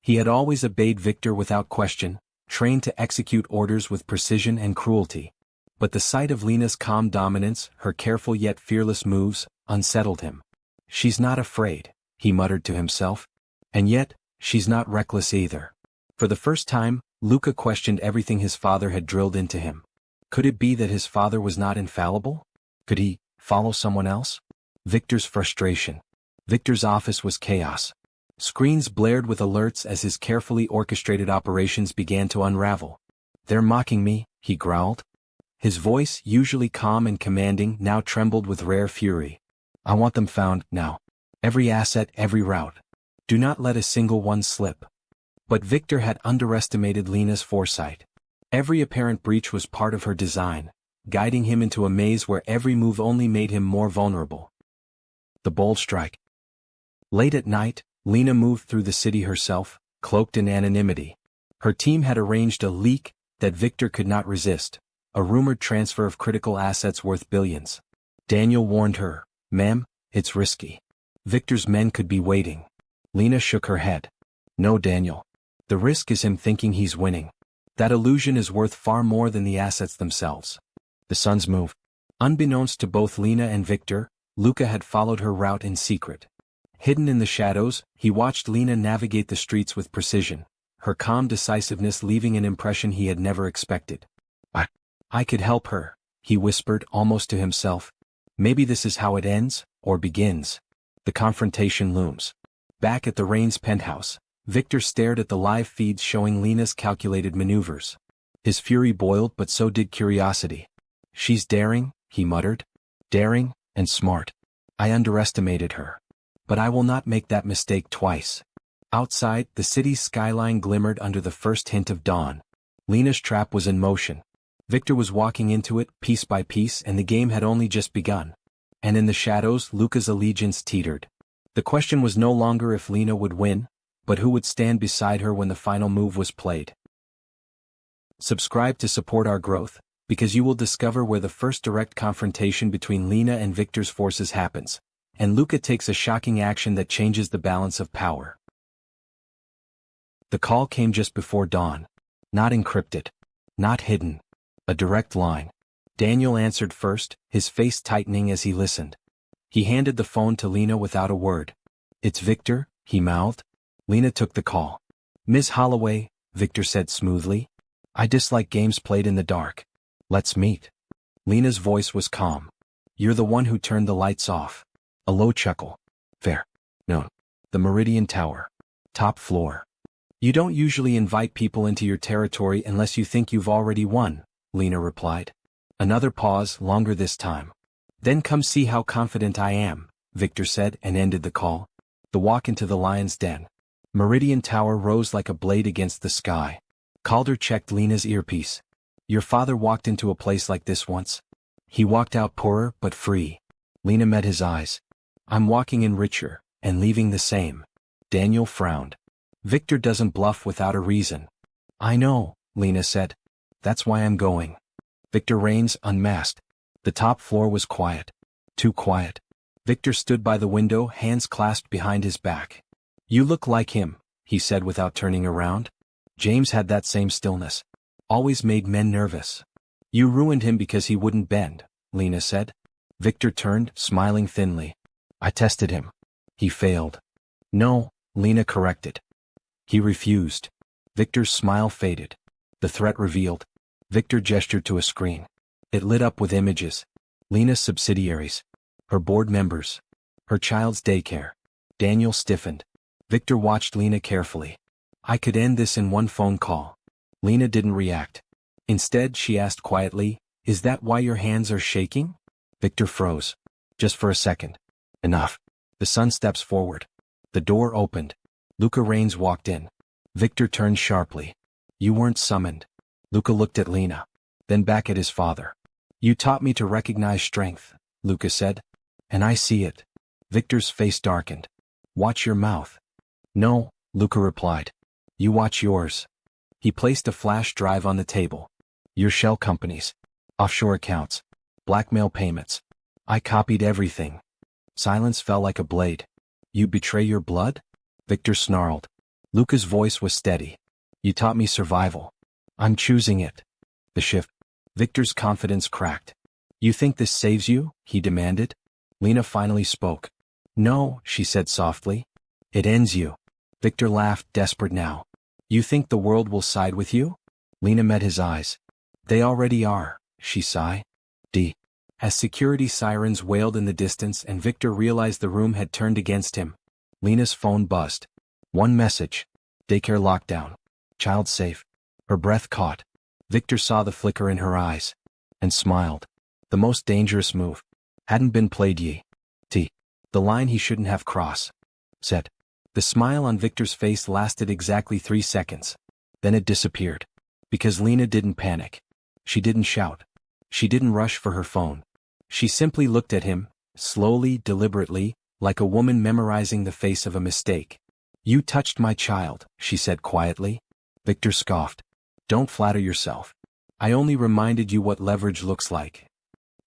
He had always obeyed Victor without question, trained to execute orders with precision and cruelty. But the sight of Lena's calm dominance, her careful yet fearless moves, unsettled him. "She's not afraid," he muttered to himself. "And yet, she's not reckless either." For the first time, Luca questioned everything his father had drilled into him. Could it be that his father was not infallible? Could he follow someone else? Victor's frustration. Victor's office was chaos. Screens blared with alerts as his carefully orchestrated operations began to unravel. "They're mocking me," he growled. His voice, usually calm and commanding, now trembled with rare fury. "I want them found, now. Every asset, every route. Do not let a single one slip." But Victor had underestimated Lena's foresight. Every apparent breach was part of her design, guiding him into a maze where every move only made him more vulnerable. The bold strike. Late at night, Lena moved through the city herself, cloaked in anonymity. Her team had arranged a leak that Victor could not resist, a rumored transfer of critical assets worth billions. Daniel warned her, "Ma'am, it's risky. Victor's men could be waiting." Lena shook her head. "No, Daniel. The risk is him thinking he's winning. That illusion is worth far more than the assets themselves." The sun's move. Unbeknownst to both Lena and Victor, Luca had followed her route in secret. Hidden in the shadows, he watched Lena navigate the streets with precision, her calm decisiveness leaving an impression he had never expected. I could help her," he whispered almost to himself. "Maybe this is how it ends, or begins." The confrontation looms. Back at the Raines penthouse, Victor stared at the live feeds showing Lena's calculated maneuvers. His fury boiled, but so did curiosity. "She's daring," he muttered. "Daring, and smart. I underestimated her. But I will not make that mistake twice." Outside, the city's skyline glimmered under the first hint of dawn. Lena's trap was in motion. Victor was walking into it, piece by piece, and the game had only just begun. And in the shadows, Luca's allegiance teetered. The question was no longer if Lena would win, but who would stand beside her when the final move was played. Subscribe to support our growth, because you will discover where the first direct confrontation between Lena and Victor's forces happens, and Luca takes a shocking action that changes the balance of power. The call came just before dawn. Not encrypted. Not hidden. A direct line. Daniel answered first, his face tightening as he listened. He handed the phone to Lena without a word. "It's Victor," he mouthed. Lena took the call. "Ms. Holloway," Victor said smoothly. "I dislike games played in the dark. Let's meet." Lena's voice was calm. "You're the one who turned the lights off." A low chuckle. "Fair. No. The Meridian Tower. Top floor." "You don't usually invite people into your territory unless you think you've already won," Lena replied. Another pause, longer this time. "Then come see how confident I am," Victor said and ended the call. The walk into the lion's den. Meridian Tower rose like a blade against the sky. Calder checked Lena's earpiece. "Your father walked into a place like this once?" "He walked out poorer but free." Lena met his eyes. "I'm walking in richer, and leaving the same." Daniel frowned. "Victor doesn't bluff without a reason." "I know," Lena said. "That's why I'm going." Victor Rains unmasked. The top floor was quiet. Too quiet. Victor stood by the window, hands clasped behind his back. "You look like him," he said without turning around. James had that same stillness. Always made men nervous. "You ruined him because he wouldn't bend," Lena said. Victor turned, smiling thinly. "I tested him. He failed." "No," Lena corrected. "He refused." Victor's smile faded. The threat revealed. Victor gestured to a screen. It lit up with images. Lena's subsidiaries. Her board members. Her child's daycare. Daniel stiffened. Victor watched Lena carefully. "I could end this in one phone call." Lena didn't react. Instead, she asked quietly, "Is that why your hands are shaking?" Victor froze. "Just for a second." "Enough." The son steps forward. The door opened. Luca Rains walked in. Victor turned sharply. "You weren't summoned." Luca looked at Lena. Then back at his father. "You taught me to recognize strength," Luca said. "And I see it." Victor's face darkened. "Watch your mouth." "No," Luca replied. "You watch yours." He placed a flash drive on the table. "Your shell companies. Offshore accounts. Blackmail payments. I copied everything." Silence fell like a blade. "You betray your blood?" Victor snarled. Luca's voice was steady. "You taught me survival. I'm choosing it." The shift. Victor's confidence cracked. "You think this saves you?" he demanded. Lena finally spoke. "No," she said softly. "It ends you." Victor laughed, desperate now. "You think the world will side with you?" Lena met his eyes. "They already are," she sighed. As security sirens wailed in the distance and Victor realized the room had turned against him, Lena's phone buzzed. One message. "Daycare lockdown. Child safe." Her breath caught. Victor saw the flicker in her eyes. And smiled. The most dangerous move. Hadn't been played yet. The line he shouldn't have crossed. Said. The smile on Victor's face lasted exactly 3 seconds. Then it disappeared. Because Lena didn't panic. She didn't shout. She didn't rush for her phone. She simply looked at him, slowly, deliberately, like a woman memorizing the face of a mistake. "You touched my child," she said quietly. Victor scoffed. "Don't flatter yourself. I only reminded you what leverage looks like."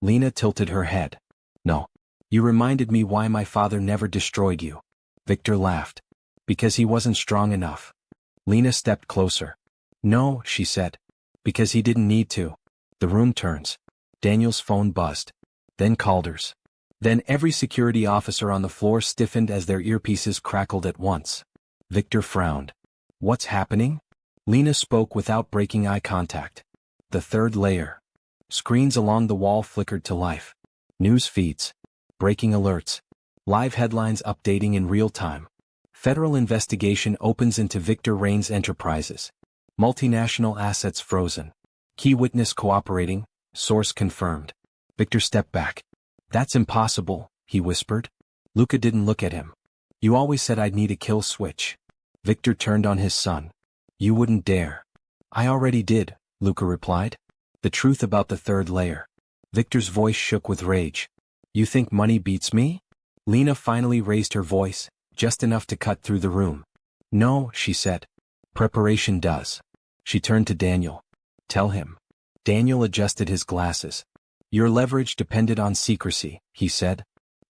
Lena tilted her head. "No. You reminded me why my father never destroyed you." Victor laughed. "Because he wasn't strong enough." Lena stepped closer. "No," she said. "Because he didn't need to." The room turns. Daniel's phone buzzed. Then Calder's. Then every security officer on the floor stiffened as their earpieces crackled at once. Victor frowned. "What's happening?" Lena spoke without breaking eye contact. "The third layer." Screens along the wall flickered to life. News feeds. Breaking alerts. Live headlines updating in real time. Federal investigation opens into Victor Rains Enterprises. Multinational assets frozen. Key witness cooperating. Source confirmed. Victor stepped back. "That's impossible," he whispered. Luca didn't look at him. "You always said I'd need a kill switch." Victor turned on his son. "You wouldn't dare." "I already did," Luca replied. "The truth about the third layer." Victor's voice shook with rage. "You think money beats me?" Lena finally raised her voice, just enough to cut through the room. "No," she said. "Preparation does." She turned to Daniel. "Tell him." Daniel adjusted his glasses. "Your leverage depended on secrecy," he said.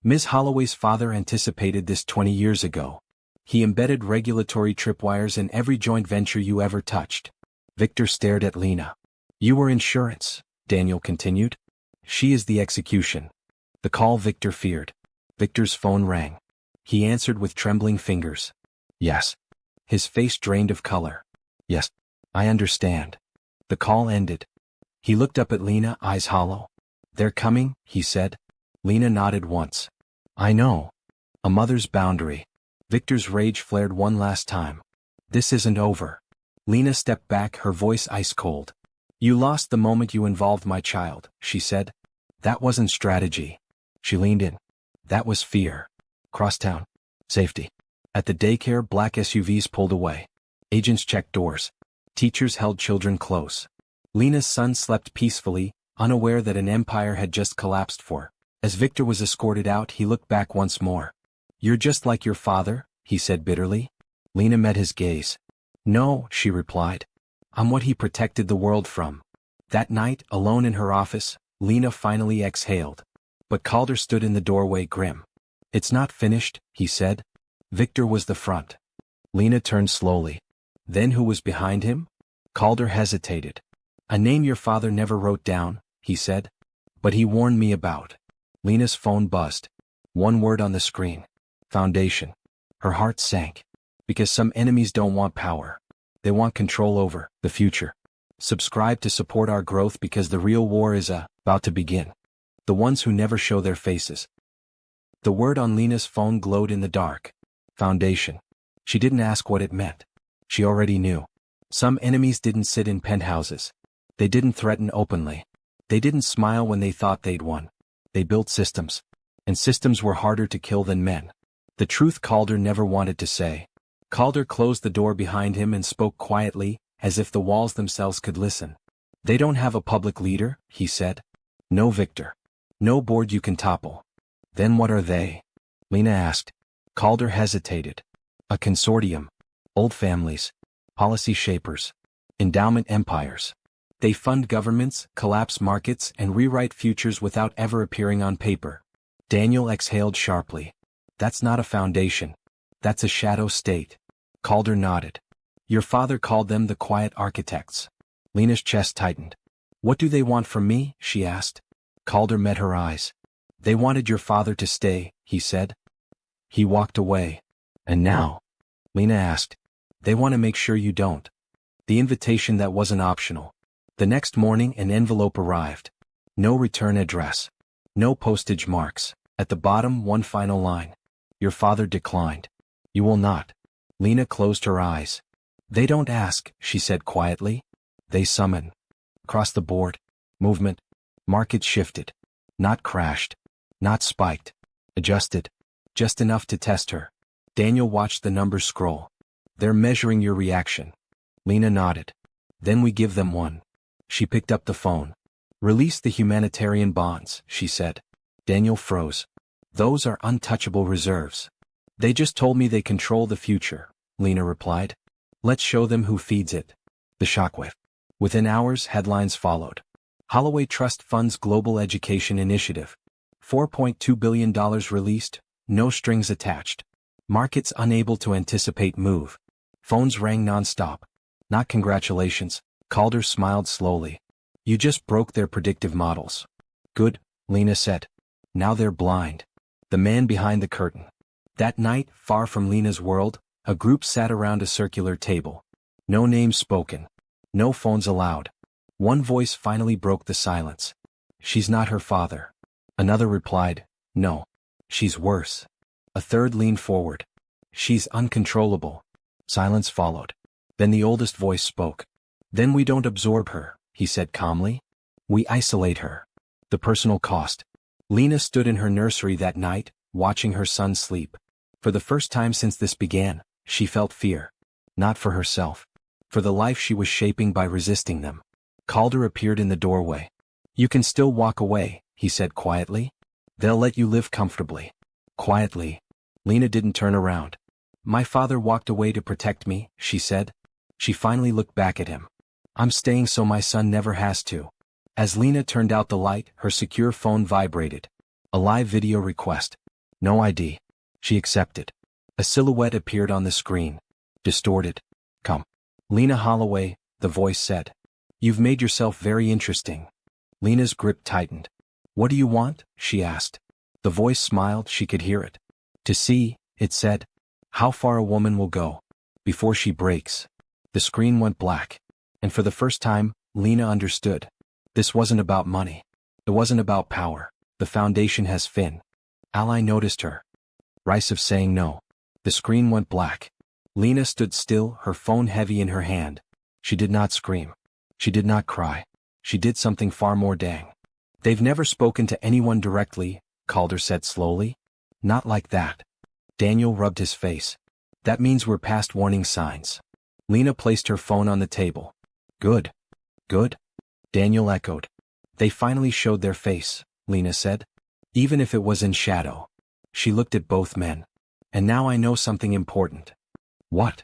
"Ms. Holloway's father anticipated this 20 years ago. He embedded regulatory tripwires in every joint venture you ever touched." Victor stared at Lena. You were insurance, Daniel continued. She is the execution. The call Victor feared. Victor's phone rang. He answered with trembling fingers. Yes. His face drained of color. Yes. I understand. The call ended. He looked up at Lena, eyes hollow. They're coming, he said. Lena nodded once. I know. A mother's boundary. Victor's rage flared one last time. This isn't over. Lena stepped back, her voice ice cold. You lost the moment you involved my child, she said. That wasn't strategy. She leaned in. That was fear. Crosstown. Safety. At the daycare, black SUVs pulled away. Agents checked doors. Teachers held children close. Lena's son slept peacefully, unaware that an empire had just collapsed for. As Victor was escorted out, he looked back once more. You're just like your father, he said bitterly. Lena met his gaze. No, she replied. I'm what he protected the world from. That night, alone in her office, Lena finally exhaled. But Calder stood in the doorway grim. It's not finished, he said. Victor was the front. Lena turned slowly. Then who was behind him? Calder hesitated. A name your father never wrote down, he said. But he warned me about. Lena's phone buzzed. One word on the screen. Foundation. Her heart sank. Because some enemies don't want power. They want control over the future. Subscribe to support our growth because the real war is about to begin. The ones who never show their faces. The word on Lena's phone glowed in the dark. Foundation. She didn't ask what it meant. She already knew. Some enemies didn't sit in penthouses. They didn't threaten openly. They didn't smile when they thought they'd won. They built systems. And systems were harder to kill than men. The truth Calder never wanted to say. Calder closed the door behind him and spoke quietly, as if the walls themselves could listen. They don't have a public leader, he said. No Victor. No board you can topple. Then what are they? Lena asked. Calder hesitated. A consortium. Old families. Policy shapers. Endowment empires. They fund governments, collapse markets, and rewrite futures without ever appearing on paper. Daniel exhaled sharply. That's not a foundation. That's a shadow state. Calder nodded. Your father called them the quiet architects. Lena's chest tightened. What do they want from me? She asked. Calder met her eyes. They wanted your father to stay, he said. He walked away. And now? Lena asked. They want to make sure you don't. The invitation that wasn't optional. The next morning an envelope arrived. No return address. No postage marks. At the bottom one final line. Your father declined. You will not. Lena closed her eyes. They don't ask, she said quietly. They summon. Across the board. Movement. Market shifted. Not crashed. Not spiked. Adjusted. Just enough to test her. Daniel watched the numbers scroll. They're measuring your reaction. Lena nodded. Then we give them one. She picked up the phone. Release the humanitarian bonds, she said. Daniel froze. Those are untouchable reserves. They just told me they control the future, Lena replied. Let's show them who feeds it. The shockwave. Within hours, headlines followed. Holloway Trust Fund's Global Education Initiative. $4.2 billion released, no strings attached. Markets unable to anticipate move. Phones rang nonstop. Not congratulations, Calder smiled slowly. You just broke their predictive models. Good, Lena said. Now they're blind. The man behind the curtain. That night, far from Lena's world, a group sat around a circular table. No names spoken. No phones allowed. One voice finally broke the silence. She's not her father. Another replied, no. She's worse. A third leaned forward. She's uncontrollable. Silence followed. Then the oldest voice spoke. Then we don't absorb her, he said calmly. We isolate her. The personal cost. Lena stood in her nursery that night, watching her son sleep. For the first time since this began, she felt fear. Not for herself. For the life she was shaping by resisting them. Calder appeared in the doorway. You can still walk away, he said quietly. They'll let you live comfortably. Quietly. Lena didn't turn around. My father walked away to protect me, she said. She finally looked back at him. I'm staying so my son never has to. As Lena turned out the light, her secure phone vibrated. A live video request. No ID. She accepted. A silhouette appeared on the screen. Distorted. Come. Lena Holloway, the voice said. You've made yourself very interesting. Lena's grip tightened. What do you want? She asked. The voice smiled, she could hear it. To see, it said, how far a woman will go before she breaks. The screen went black. And for the first time, Lena understood. This wasn't about money. It wasn't about power. The foundation has Finn. Ally noticed her. Rice of saying no. The screen went black. Lena stood still, her phone heavy in her hand. She did not scream. She did not cry. She did something far more dang. They've never spoken to anyone directly, Calder said slowly. Not like that. Daniel rubbed his face. That means we're past warning signs. Lena placed her phone on the table. Good. Good? Daniel echoed. They finally showed their face, Lena said. Even if it was in shadow. She looked at both men. And now I know something important. What?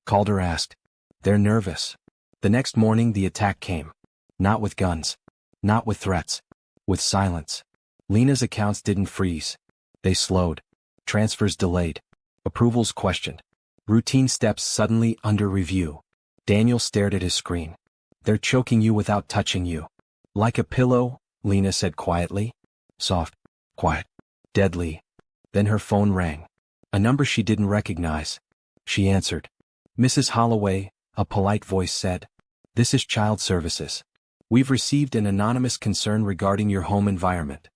Calder asked. They're nervous. The next morning the attack came. Not with guns. Not with threats. With silence. Lena's accounts didn't freeze. They slowed. Transfers delayed. Approvals questioned. Routine steps suddenly under review. Daniel stared at his screen. They're choking you without touching you. Like a pillow, Lena said quietly. Soft. Quiet. Deadly. Then her phone rang. A number she didn't recognize. She answered. Mrs. Holloway, a polite voice said. This is Child Services. We've received an anonymous concern regarding your home environment.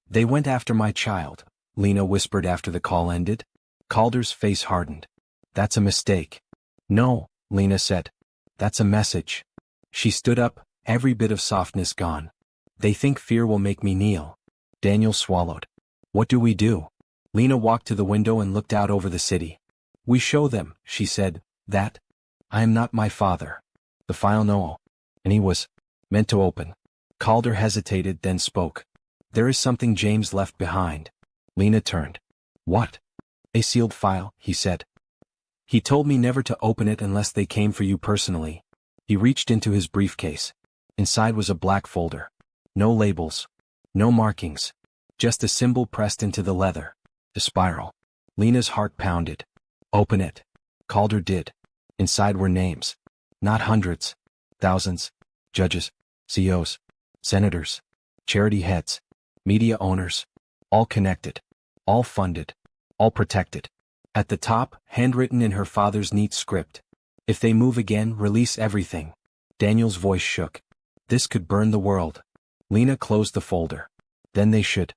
They went after my child, Lena whispered after the call ended. Calder's face hardened. That's a mistake. No, Lena said. That's a message. She stood up, every bit of softness gone. They think fear will make me kneel. Daniel swallowed. What do we do? Lena walked to the window and looked out over the city. We show them, she said, that I am not my father. The file no. And he was meant to open. Calder hesitated, then spoke. There is something James left behind. Lena turned. What? A sealed file, he said. He told me never to open it unless they came for you personally. He reached into his briefcase. Inside was a black folder. No labels. No markings. Just a symbol pressed into the leather. A spiral. Lena's heart pounded. Open it. Calder did. Inside were names. Not hundreds. Thousands. Judges. CEOs. Senators. Charity heads. Media owners. All connected. All funded. All protected. At the top, handwritten in her father's neat script. If they move again, release everything. Daniel's voice shook. This could burn the world. Lena closed the folder. Then they should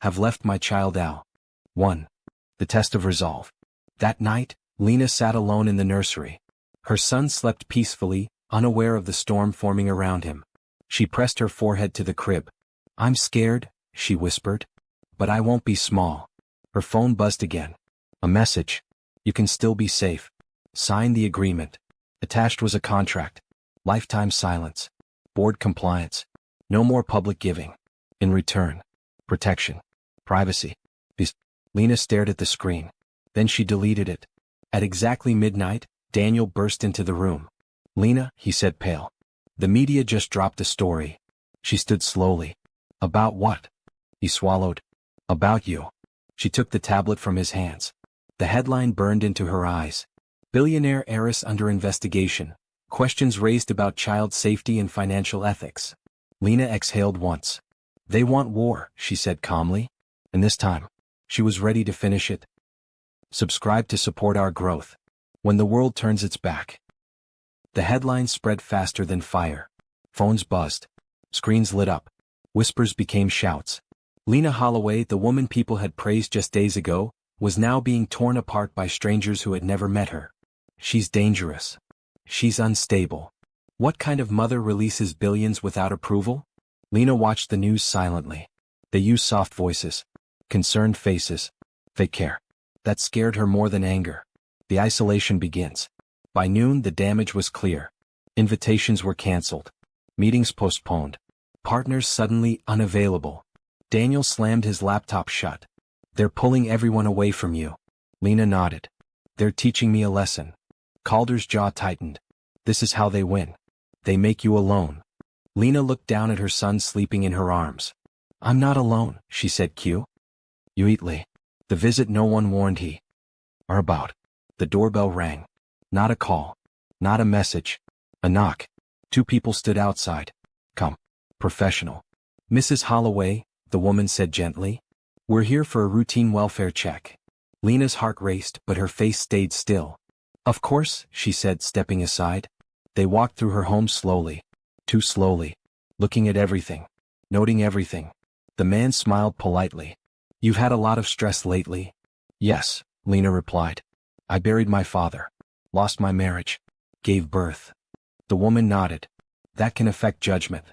have left my child out. 1. The test of resolve. That night, Lena sat alone in the nursery. Her son slept peacefully, unaware of the storm forming around him. She pressed her forehead to the crib. I'm scared, she whispered. But I won't be small. Her phone buzzed again. A message. You can still be safe. Sign the agreement. Attached was a contract. Lifetime silence. Board compliance. No more public giving. In return. Protection. Privacy. Lena stared at the screen. Then she deleted it. At exactly midnight, Daniel burst into the room. Lena, he said pale. The media just dropped a story. She stood slowly. About what? He swallowed. About you. She took the tablet from his hands. The headline burned into her eyes. Billionaire heiress under investigation. Questions raised about child safety and financial ethics. Lena exhaled once. They want war, she said calmly. And this time, she was ready to finish it. Subscribe to support our growth. When the world turns its back. The headline spread faster than fire. Phones buzzed. Screens lit up. Whispers became shouts. Lena Holloway, the woman people had praised just days ago, was now being torn apart by strangers who had never met her. She's dangerous. She's unstable. What kind of mother releases billions without approval? Lena watched the news silently. They used soft voices. Concerned faces. They care. That scared her more than anger. The isolation begins. By noon the damage was clear. Invitations were cancelled. Meetings postponed. Partners suddenly unavailable. Daniel slammed his laptop shut. They're pulling everyone away from you. Lena nodded. They're teaching me a lesson. Calder's jaw tightened. This is how they win. They make you alone. Lena looked down at her son sleeping in her arms. I'm not alone, she said quietly. The visit no one warned he are about. The doorbell rang. Not a call. Not a message. A knock. Two people stood outside. Come. Professional. Mrs. Holloway, the woman said gently. We're here for a routine welfare check. Lena's heart raced, but her face stayed still. Of course, she said, stepping aside. They walked through her home slowly. Too slowly. Looking at everything. Noting everything. The man smiled politely. You've had a lot of stress lately? Yes, Lena replied. I buried my father. Lost my marriage. Gave birth. The woman nodded. That can affect judgment.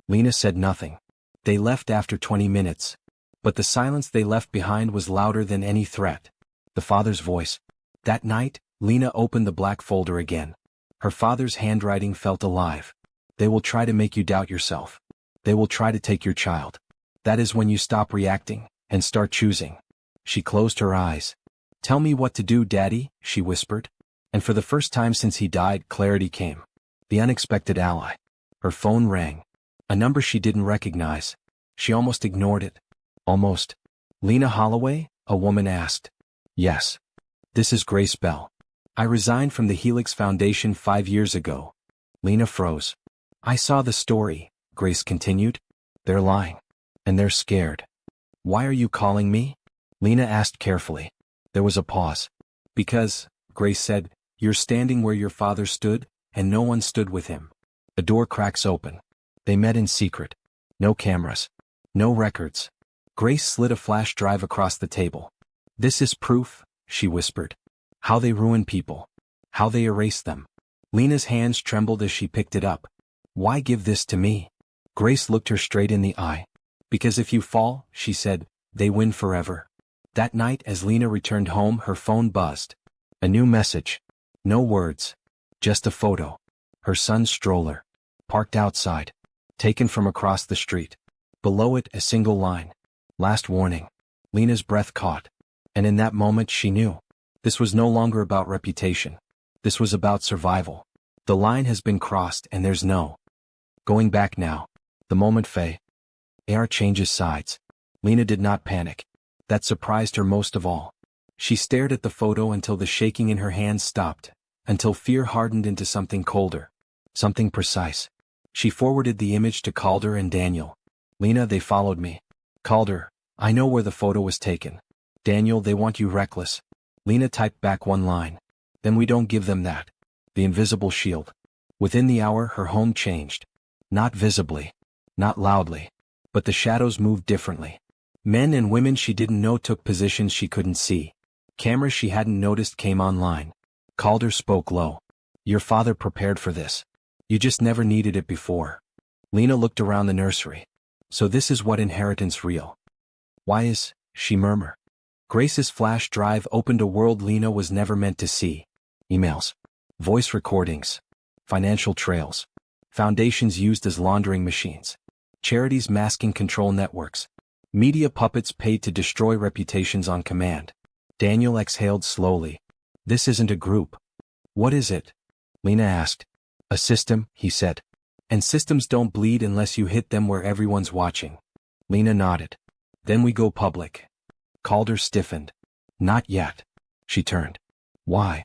Lena said nothing. They left after 20 minutes. But the silence they left behind was louder than any threat. The father's voice. That night, Lena opened the black folder again. Her father's handwriting felt alive. They will try to make you doubt yourself. They will try to take your child. That is when you stop reacting and start choosing. She closed her eyes. Tell me what to do, Daddy, she whispered. And for the first time since he died, clarity came. The unexpected ally. Her phone rang. A number she didn't recognize. She almost ignored it. Almost. Lena Holloway? A woman asked. Yes. This is Grace Bell. I resigned from the Helix Foundation 5 years ago. Lena froze. I saw the story, Grace continued. They're lying. And they're scared. Why are you calling me? Lena asked carefully. There was a pause. Because, Grace said, you're standing where your father stood, and no one stood with him. A door cracks open. They met in secret. No cameras. No records. Grace slid a flash drive across the table. This is proof, she whispered. How they ruin people. How they erase them. Lena's hands trembled as she picked it up. Why give this to me? Grace looked her straight in the eye. Because if you fall, she said, they win forever. That night as Lena returned home, her phone buzzed. A new message. No words. Just a photo. Her son's stroller. Parked outside. Taken from across the street. Below it, a single line. Last warning. Lena's breath caught. And in that moment she knew. This was no longer about reputation. This was about survival. The line has been crossed and there's no going back now. The moment AR changes sides. Lena did not panic. That surprised her most of all. She stared at the photo until the shaking in her hands stopped, until fear hardened into something colder. Something precise. She forwarded the image to Calder and Daniel. Lena, they followed me. Calder, I know where the photo was taken. Daniel, they want you reckless. Lena typed back one line. Then we don't give them that. The invisible shield. Within the hour her home changed. Not visibly. Not loudly. But the shadows moved differently. Men and women she didn't know took positions she couldn't see. Cameras she hadn't noticed came online. Calder spoke low. Your father prepared for this. You just never needed it before. Lena looked around the nursery. So this is what inheritance real. Why is, she murmured. Grace's flash drive opened a world Lena was never meant to see. Emails. Voice recordings. Financial trails. Foundations used as laundering machines. Charities masking control networks. Media puppets paid to destroy reputations on command. Daniel exhaled slowly. This isn't a group. What is it? Lena asked. A system, he said. And systems don't bleed unless you hit them where everyone's watching. Lena nodded. Then we go public. Calder stiffened. Not yet. She turned. Why?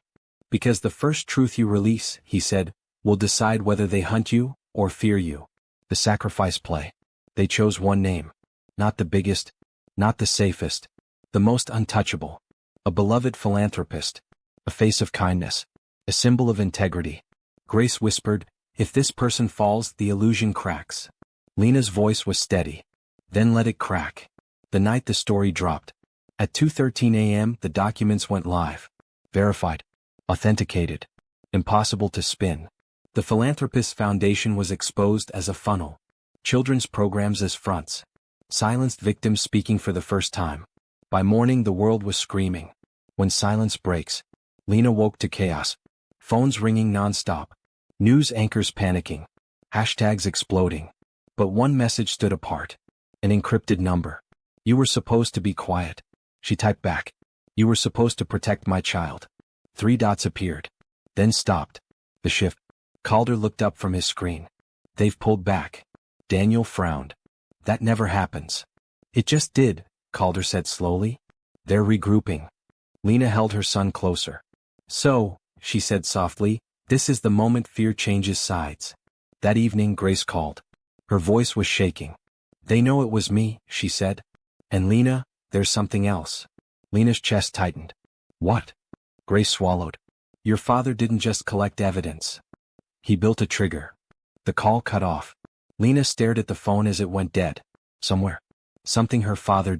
Because the first truth you release, he said, will decide whether they hunt you or fear you. The sacrifice play. They chose one name. Not the biggest. Not the safest. The most untouchable. A beloved philanthropist. A face of kindness. A symbol of integrity. Grace whispered, if this person falls, the illusion cracks. Lena's voice was steady. Then let it crack. The night the story dropped. At 2:13 a.m. the documents went live. Verified. Authenticated. Impossible to spin. The Philanthropist Foundation was exposed as a funnel. Children's programs as fronts. Silenced victims speaking for the first time. By morning the world was screaming. When silence breaks. Lena woke to chaos. Phones ringing non-stop. News anchors panicking. Hashtags exploding. But one message stood apart. An encrypted number. You were supposed to be quiet. She typed back. You were supposed to protect my child. 3 dots appeared. Then stopped. The shift. Calder looked up from his screen. They've pulled back. Daniel frowned. That never happens. It just did, Calder said slowly. They're regrouping. Lena held her son closer. So, she said softly, this is the moment fear changes sides. That evening Grace called. Her voice was shaking. "They know it was me," she said. "And Lena, there's something else." Lena's chest tightened. "What?" Grace swallowed. "Your father didn't just collect evidence. He built a trigger." The call cut off. Lena stared at the phone as it went dead. Something her father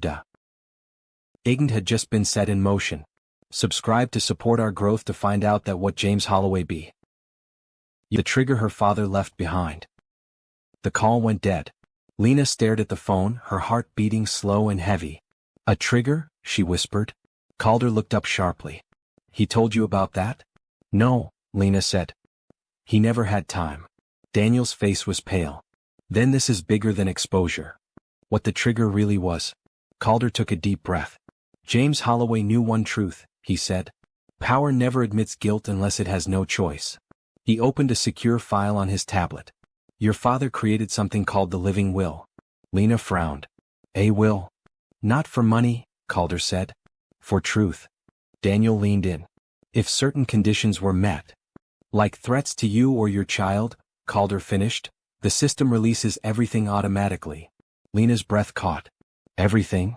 Ignorant had just been set in motion. Subscribe to support our growth to find out that what James Holloway be. The trigger her father left behind. The call went dead. Lena stared at the phone, her heart beating slow and heavy. "A trigger?" she whispered. Calder looked up sharply. "He told you about that?" "No," Lena said. "He never had time." Daniel's face was pale. "Then this is bigger than exposure. What the trigger really was." Calder took a deep breath. "James Holloway knew one truth," he said. "Power never admits guilt unless it has no choice." He opened a secure file on his tablet. "Your father created something called the living will." Lena frowned. "A will?" "Not for money," Calder said. "For truth." Daniel leaned in. "If certain conditions were met." "Like threats to you or your child," Calder finished, "the system releases everything automatically." Lena's breath caught. "Everything?"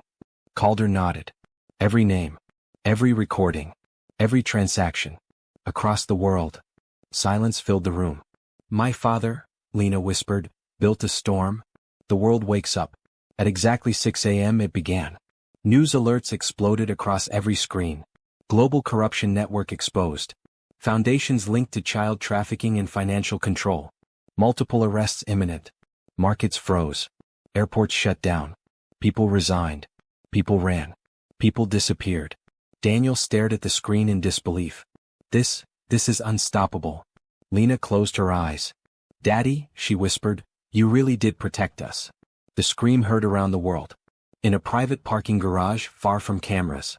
Calder nodded. "Every name. Every recording. Every transaction. Across the world." Silence filled the room. "My father," Lena whispered, "built a storm. The world wakes up." At exactly 6 a.m. it began. News alerts exploded across every screen. Global corruption network exposed. Foundations linked to child trafficking and financial control. Multiple arrests imminent. Markets froze. Airports shut down. People resigned. People ran. People disappeared. Daniel stared at the screen in disbelief. This is unstoppable." Lena closed her eyes. "Daddy," she whispered, "you really did protect us." The scream heard around the world. In a private parking garage far from cameras.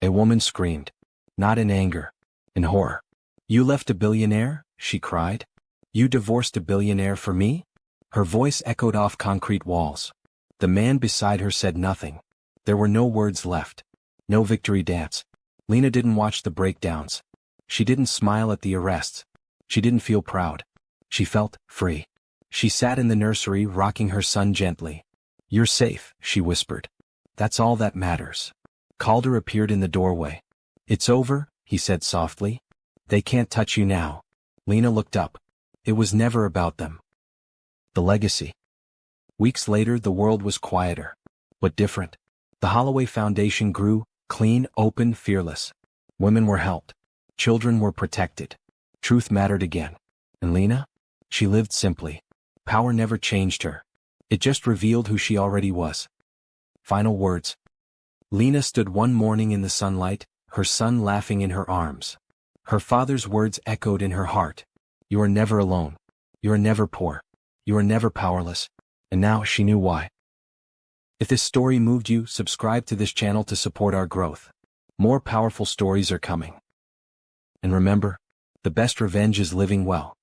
A woman screamed. Not in anger. In horror. "You left a billionaire?" she cried. "You divorced a billionaire for me?" Her voice echoed off concrete walls. The man beside her said nothing. There were no words left. No victory dance. Lena didn't watch the breakdowns. She didn't smile at the arrests. She didn't feel proud. She felt free. She sat in the nursery rocking her son gently. "You're safe," she whispered. "That's all that matters." Calder appeared in the doorway. "It's over," he said softly. "They can't touch you now." Lena looked up. It was never about them. The legacy. Weeks later the world was quieter. But different. The Holloway Foundation grew, clean, open, fearless. Women were helped. Children were protected. Truth mattered again. And Lena? She lived simply. Power never changed her. It just revealed who she already was. Final words. Lena stood one morning in the sunlight, her son laughing in her arms. Her father's words echoed in her heart. "You are never alone. You are never poor. You are never powerless." And now she knew why. If this story moved you, subscribe to this channel to support our growth. More powerful stories are coming. And remember, the best revenge is living well.